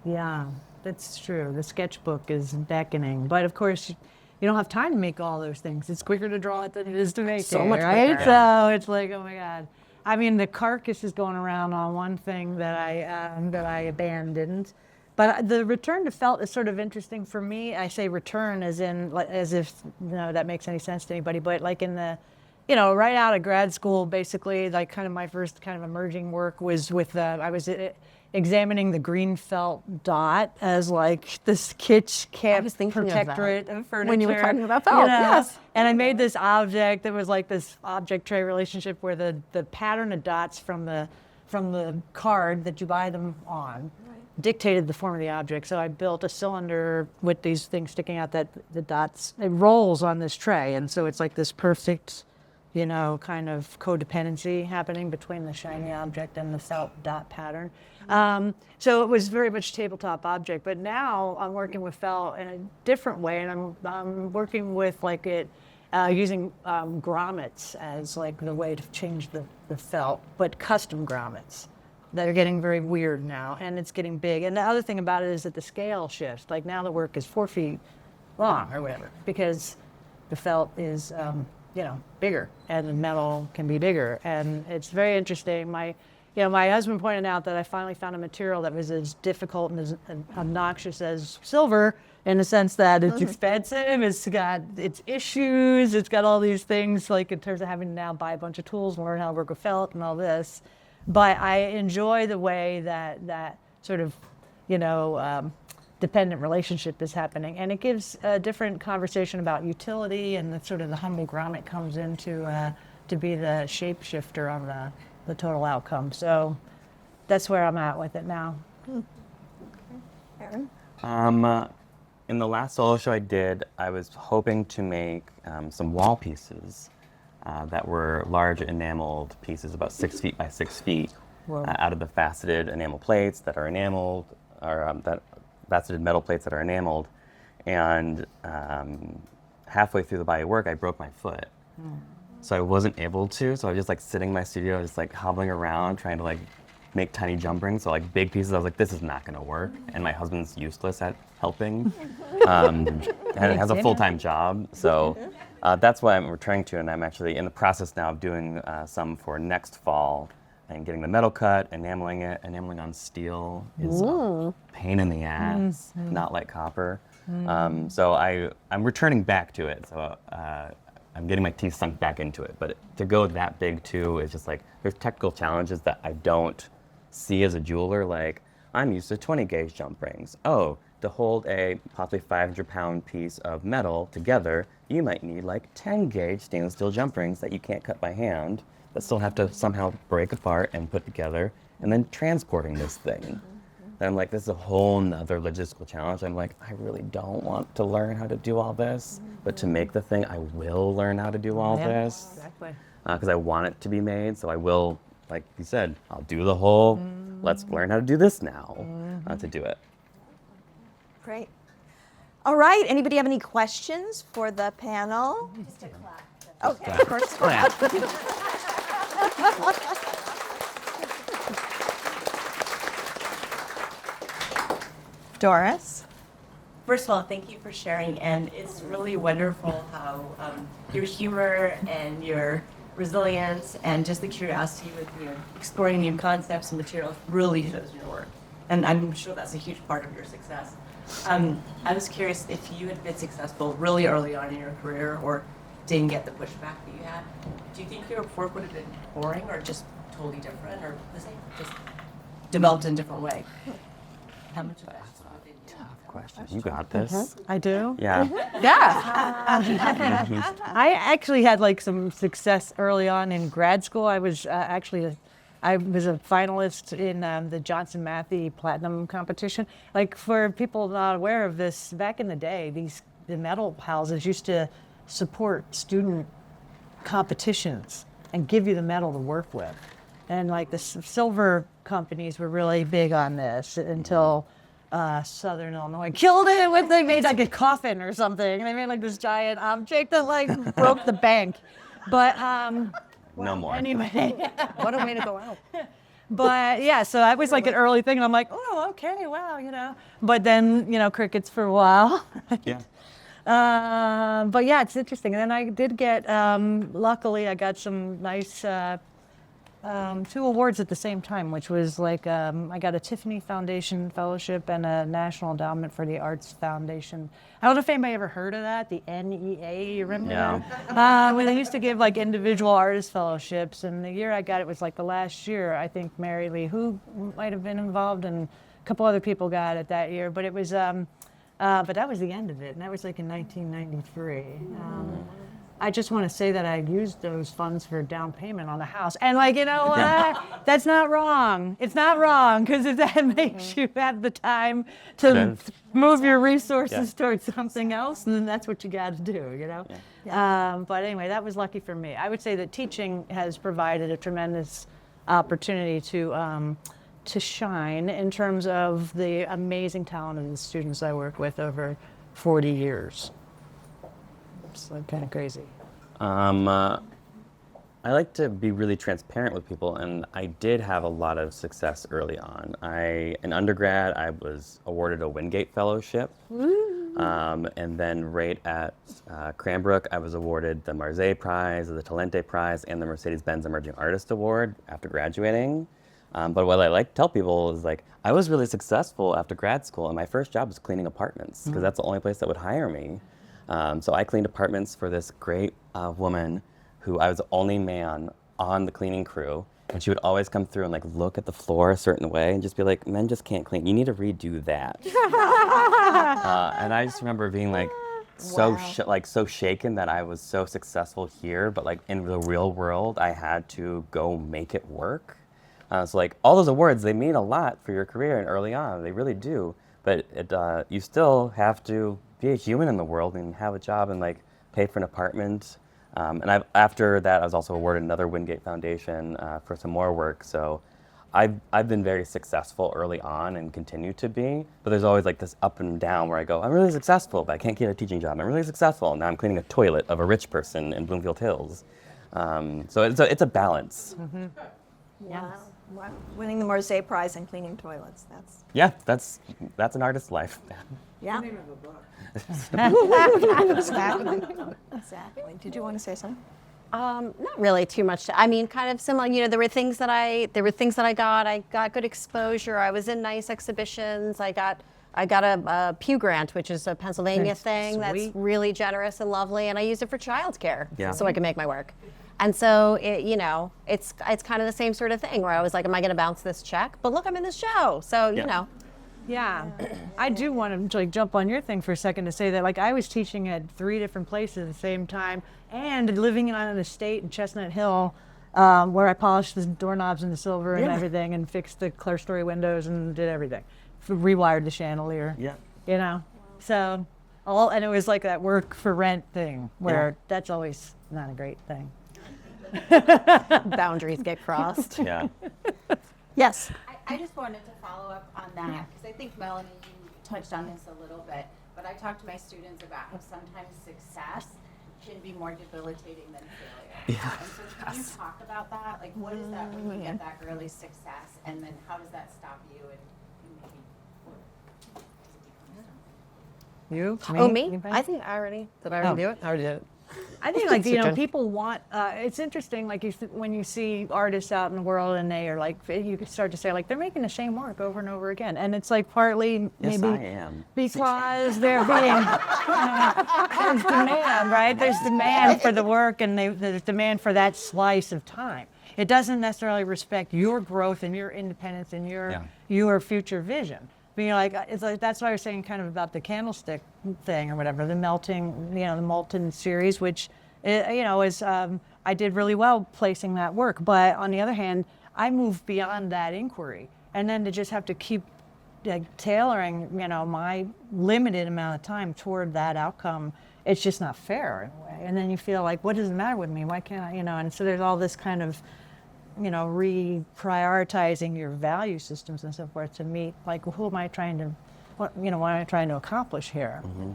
Yeah, that's true. The sketchbook is beckoning. But of course, you don't have time to make all those things. It's quicker to draw it than it is to make So it, much right? quicker. So it's like, oh my God. I mean, the carcass is going around on one thing that I abandoned. But the return to felt is sort of interesting for me. I say return as if that makes any sense to anybody. But like in the, right out of grad school, basically, like kind of my first kind of emerging work was with, I was examining the green felt dot as like this kitsch camp was thinking of that protectorate of furniture. When you were talking about felt, yes. And I made this object that was like this object tray relationship where the pattern of dots from the card that you buy them on dictated the form of the object. So I built a cylinder with these things sticking out that the dots, it rolls on this tray. And so it's like this perfect, kind of codependency happening between the shiny object and the felt dot pattern. So it was very much tabletop object, but now I'm working with felt in a different way, and I'm working with like it using grommets as like the way to change the felt, but custom grommets that are getting very weird now, and it's getting big. And the other thing about it is that the scale shifts. Like now the work is 4 feet long or whatever, because the felt is, bigger, and the metal can be bigger. And it's very interesting. My husband pointed out that I finally found a material that was as difficult and as obnoxious as silver, in the sense that it's expensive, it's got its issues, it's got all these things, like in terms of having to now buy a bunch of tools and learn how to work with felt and all this. But I enjoy the way that sort of, dependent relationship is happening. And it gives a different conversation about utility, and the sort of the humble grommet comes into to be the shapeshifter on the total outcome. So that's where I'm at with it now. Aaron? In the last solo show I did, I was hoping to make some wall pieces that were large enameled pieces, about 6 feet by 6 feet, out of the faceted enamel plates that are enameled, or that faceted metal plates that are enameled. And halfway through the body of work, I broke my foot. So I wasn't able to, so I was just like sitting in my studio, just like hobbling around, trying to like make tiny jump rings. So like big pieces, I was like, this is not gonna work. And my husband's useless at helping, and has a full-time job. So that's what I'm returning to, and I'm actually in the process now of doing some for next fall, and getting the metal cut, enameling it. Enameling on steel is a pain in the ass, not like copper. So I'm returning back to it. So I'm getting my teeth sunk back into it. But to go that big too is just like, there's technical challenges that I don't see as a jeweler. Like, I'm used to 20 gauge jump rings. Oh, to hold a possibly 500-pound piece of metal together, you might need like 10 gauge stainless steel jump rings that you can't cut by hand, that still have to somehow break apart and put together, and then transporting this thing. And I'm like, this is a whole nother logistical challenge. I'm like, I really don't want to learn how to do all this, but to make the thing, I will learn how to do all this. Exactly. Because I want it to be made, so I will, like you said, I'll do the whole, let's learn how to do this now, to do it. Great. All right, anybody have any questions for the panel? Just a clap. Okay, first clap. Doris? First of all, thank you for sharing, and it's really wonderful how your humor and your resilience and just the curiosity with exploring new concepts and materials really shows your work. And I'm sure that's a huge part of your success. I was curious if you had been successful really early on in your career or didn't get the pushback that you had. Do you think your work would have been boring or just totally different or the same, just developed in a different way? How much of that? Question. You got this? I do? Yeah. Yeah. I actually had like some success early on in grad school. I was I was a finalist in the Johnson Matthey Platinum competition. Like, for people not aware of this, back in the day, the metal houses used to support student competitions and give you the metal to work with. And like the silver companies were really big on this until Southern Illinois killed it when they made like a coffin or something. They made like this giant object that like broke the bank. But No more. anyway, what a way to go out. But yeah, so that was like an early thing, and I'm like, oh, okay, wow, But then, crickets for a while. Yeah. But yeah, it's interesting. And then I did get, luckily, I got some nice 2 awards at the same time, which was like, I got a Tiffany Foundation Fellowship and a National Endowment for the Arts Foundation. I don't know if anybody ever heard of that, the NEA, you remember that? When they used to give like individual artist fellowships, and the year I got it was like the last year. I think Mary Lee, who might have been involved, and a couple other people got it that year, but it was, but that was the end of it, and that was like in 1993. I just want to say that I used those funds for down payment on the house. And like, that's not wrong. It's not wrong, because if that makes you have the time to move your resources towards something else, then that's what you got to do, But anyway, that was lucky for me. I would say that teaching has provided a tremendous opportunity to shine in terms of the amazing talent of the students I work with over 40 years. It's like kind of crazy. I like to be really transparent with people, and I did have a lot of success early on. In undergrad, I was awarded a Wingate Fellowship, and then right at Cranbrook, I was awarded the Marze Prize, the Talente Prize, and the Mercedes-Benz Emerging Artist Award after graduating. But what I like to tell people is like, I was really successful after grad school, and my first job was cleaning apartments, because that's the only place that would hire me. So I cleaned apartments for this great woman who I was the only man on the cleaning crew, and she would always come through and like look at the floor a certain way and just be like, men just can't clean, you need to redo that. And I just remember being like so shaken that I was so successful here, but like in the real world I had to go make it work. So like all those awards, they mean a lot for your career and early on, they really do, but you still have to be a human in the world and have a job and like pay for an apartment. And after that, I was also awarded another Wingate Foundation for some more work. So I've been very successful early on and continue to be, but there's always like this up and down where I go, I'm really successful, but I can't get a teaching job. I'm really successful, now I'm cleaning a toilet of a rich person in Bloomfield Hills. So it's a balance. Mm-hmm. Wow. Winning the Marze Prize and cleaning toilets. Yeah, that's an artist's life. Yeah. The name of a book. Exactly. Did you want to say something? Not really too much. I mean, kind of similar. You know, there were things that I got. I got good exposure. I was in nice exhibitions. I got a Pew Grant, which is a Pennsylvania thing that's really generous and lovely, and I used it for childcare, so I could make my work. And so, it's kind of the same sort of thing where I was like, am I going to bounce this check? But look, I'm in this show, so you know. Yeah, I do want to like jump on your thing for a second to say that like I was teaching at 3 different places at the same time and living on an estate in Chestnut Hill where I polished the doorknobs and the silver and everything and fixed the clerestory windows and did everything, rewired the chandelier. Yeah, you know, so and it was like that work for rent thing where that's always not a great thing. Boundaries get crossed. Yeah. Yes. I just wanted to follow up on that because I think, Melanie, you touched on this a little bit, but I talk to my students about how sometimes success can be more debilitating than failure. Yeah. And so can you talk about that? Like, what is that when you get that early success, and then how does that stop you and maybe You? Oh, me? Anybody? I think I already do it? I already did it. I think like, people want, it's interesting, like when you see artists out in the world and they are like, you can start to say like, they're making the same work over and over again. And it's like partly maybe I am. because they're being, there's demand, right? There's demand for the work and there's demand for that slice of time. It doesn't necessarily respect your growth and your independence and your future vision. Being like, it's like, that's why I was saying kind of about the candlestick thing or whatever, the melting, the molten series, which, is, I did really well placing that work. But on the other hand, I moved beyond that inquiry. And then to just have to keep tailoring, my limited amount of time toward that outcome, it's just not fair in a way. And then you feel like, what does the matter with me? Why can't I, and so there's all this kind of, reprioritizing your value systems and so forth to meet, like, who am I trying to, what am I trying to accomplish here? Mm-hmm.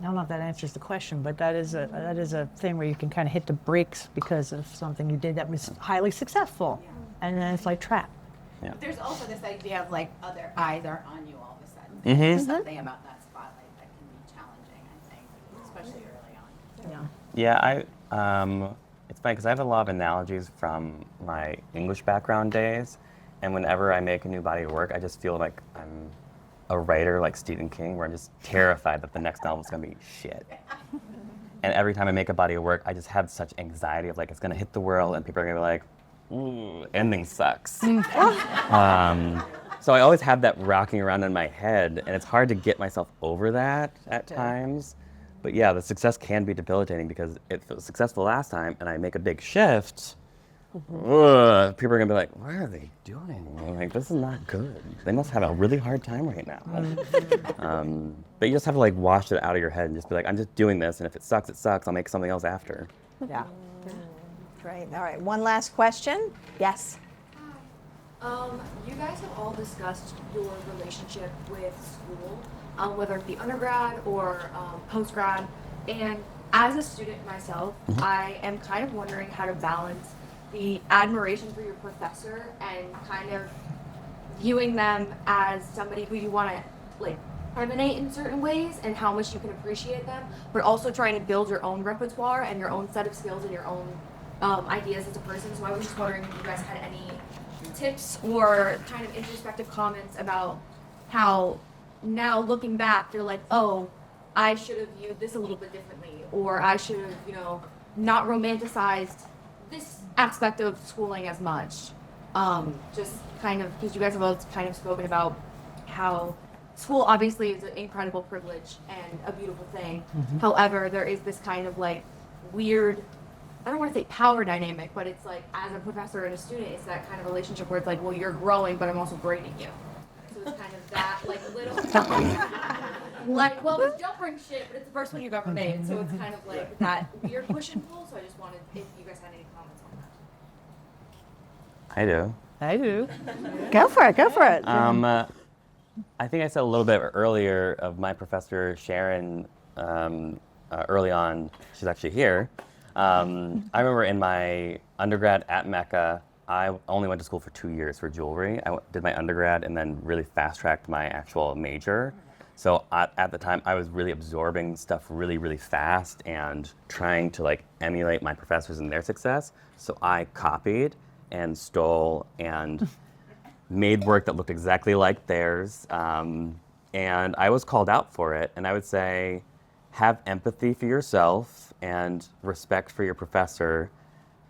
I don't know if that answers the question, but that is a thing where you can kind of hit the brakes because of something you did that was highly successful, and then it's like trap. But there's also this idea of like other eyes are on you all of a sudden. Mm-hmm. There's something about that spotlight that can be challenging, I think, especially early on. Yeah, it's funny because I have a lot of analogies from my English background days, and whenever I make a new body of work, I just feel like I'm a writer like Stephen King, where I'm just terrified that the next novel is going to be shit. And every time I make a body of work, I just have such anxiety of like, it's going to hit the world and people are going to be like, ooh, ending sucks. So I always have that rocking around in my head, and it's hard to get myself over that at times. But yeah, the success can be debilitating because if it was successful last time and I make a big shift, people are gonna be like, what are they doing? I'm like, this is not good. They must have a really hard time right now. But you just have to like wash it out of your head and just be like, I'm just doing this, and if it sucks, it sucks. I'll make something else after. Yeah. Great. All right. One last question. Yes. You guys have all discussed your relationship with school, whether it be undergrad or post-grad, and as a student myself, I am kind of wondering how to balance the admiration for your professor and kind of viewing them as somebody who you want to like emanate in certain ways and how much you can appreciate them, but also trying to build your own repertoire and your own set of skills and your own ideas as a person. So I was just wondering if you guys had any tips or kind of introspective comments about how now looking back, you're like, oh, I should have viewed this a little bit differently, or I should have, you know, not romanticized this aspect of schooling as much. Just kind of, because you guys have both kind of spoken about how school obviously is an incredible privilege and a beautiful thing. However, there is this kind of like weird, I don't want to say power dynamic, but it's like as a professor and a student, it's that kind of relationship where it's like, well, you're growing, but I'm also grading you. So it's kind of that like little, like, well, don't bring shit, but it's the first one you've ever made. So it's kind of like that weird push and pull. So I just wanted, if you guys had any comments on that. I do. I do. Go for it. Go for it. I think I said a little bit earlier of my professor Sharon early on. She's actually here. I remember in my undergrad at Mecca, I only went to school for 2 years for jewelry. I did my undergrad and then really fast-tracked my actual major. So at the time, I was really absorbing stuff really, really fast and trying to like emulate my professors and their success. So I copied and stole and made work that looked exactly like theirs. And I was called out for it. And I would say, have empathy for yourself and respect for your professor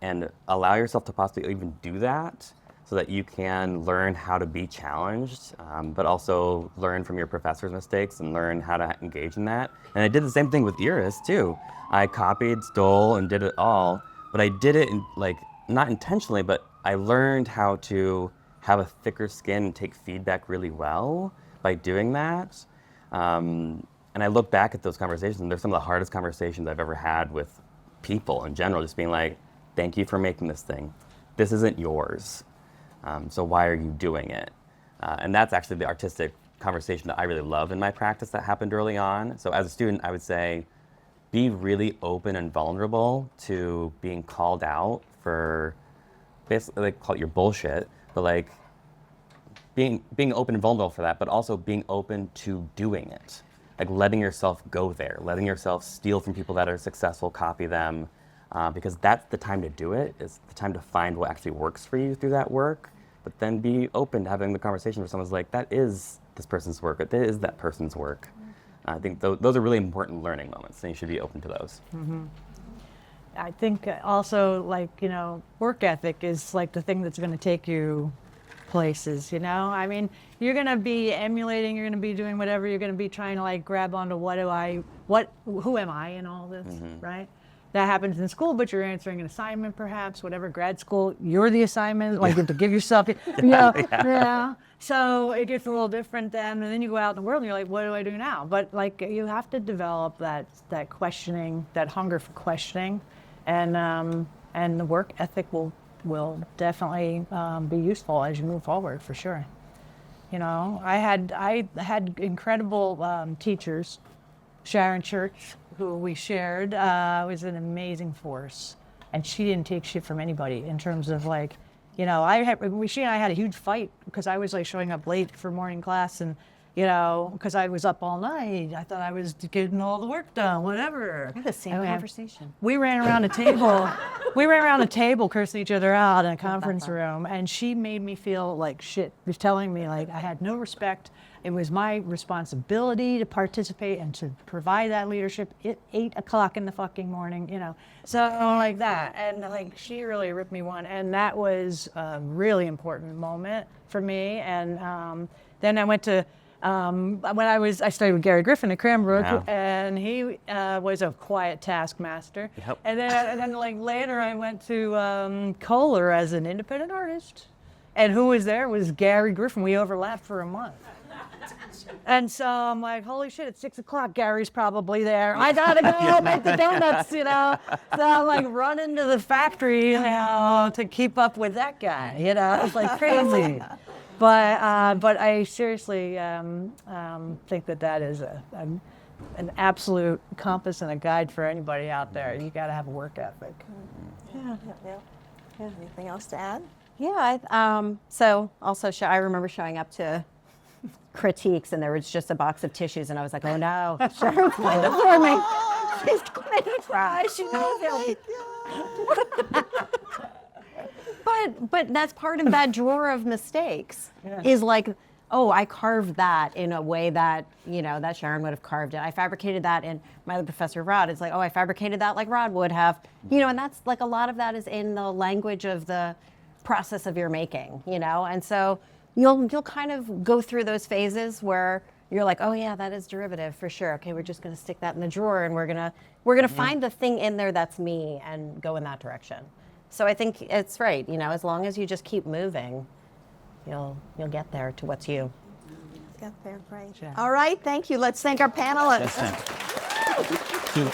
and allow yourself to possibly even do that so that you can learn how to be challenged, but also learn from your professor's mistakes and learn how to engage in that. And I did the same thing with Iris too. I copied, stole, and did it all, but I did it like not intentionally, but I learned how to have a thicker skin and take feedback really well by doing that. And I look back at those conversations, and they're some of the hardest conversations I've ever had with people in general, just being like, thank you for making this thing. This isn't yours. So why are you doing it? And that's actually the artistic conversation that I really love in my practice that happened early on. So as a student, I would say, be really open and vulnerable to being called out for, basically, they call it your bullshit, but like being open and vulnerable for that, but also being open to doing it. Like letting yourself go there, letting yourself steal from people that are successful, copy them, because that's the time to do it. It's the time to find what actually works for you through that work, but then be open to having the conversation where someone's like, that is this person's work, or that is that person's work. I think those are really important learning moments, and you should be open to those. I think also, like, you know, work ethic is like the thing that's going to take you places, you know? I mean, you're going to be emulating, you're going to be doing whatever, you're going to be trying to like grab onto who am I in all this, right? That happens in school, but you're answering an assignment perhaps, whatever, grad school, you're the assignment, like you have to give yourself, you know, yeah. So it gets a little different then, and then you go out in the world and you're like, what do I do now? But like you have to develop that questioning, that hunger for questioning, and the work ethic will definitely be useful as you move forward, for sure. You know, I had incredible teachers. Sharon Church, who we shared, was an amazing force, and she didn't take shit from anybody in terms of like, you know, she and I had a huge fight because I was like showing up late for morning class, and you know, because I was up all night. I thought I was getting all the work done, whatever. We had the same conversation. We ran around a table. We ran around a table cursing each other out in a conference room, and she made me feel like shit. She was telling me like I had no respect. It was my responsibility to participate and to provide that leadership at 8 o'clock in the fucking morning, you know. So like that, and like she really ripped me one, and that was a really important moment for me. And then I went to. I studied with Gary Griffin at Cranbrook, and he was a quiet taskmaster. Yep. And then like later I went to Kohler as an independent artist, and who was there was Gary Griffin. We overlapped for a month. And so I'm like, holy shit, it's 6 o'clock. Gary's probably there. I gotta go make the donuts, you know. So I'm like running to the factory, you know, to keep up with that guy, you know. It's like crazy. But I seriously think that is an absolute compass and a guide for anybody out there. You got to have a work ethic. Anything else to add? Yeah, so also I remember showing up to critiques and there was just a box of tissues and I was like, oh no, Sharon's playing it for me. She's going to cry. She knows it. But that's part of that drawer of mistakes is like, oh, I carved that in a way that, that Sharon would have carved it. I fabricated that in my other professor, Rod. It's like, oh, I fabricated that like Rod would have. And that's like a lot of that is in the language of the process of your making, And so you'll kind of go through those phases where you're like, oh yeah, that is derivative for sure. Okay, we're just gonna stick that in the drawer and we're gonna find the thing in there that's me and go in that direction. So I think it's right, as long as you just keep moving, you'll get there to what's you. Get there, great. All right, thank you. Let's thank our panelists. Yes, ma'am.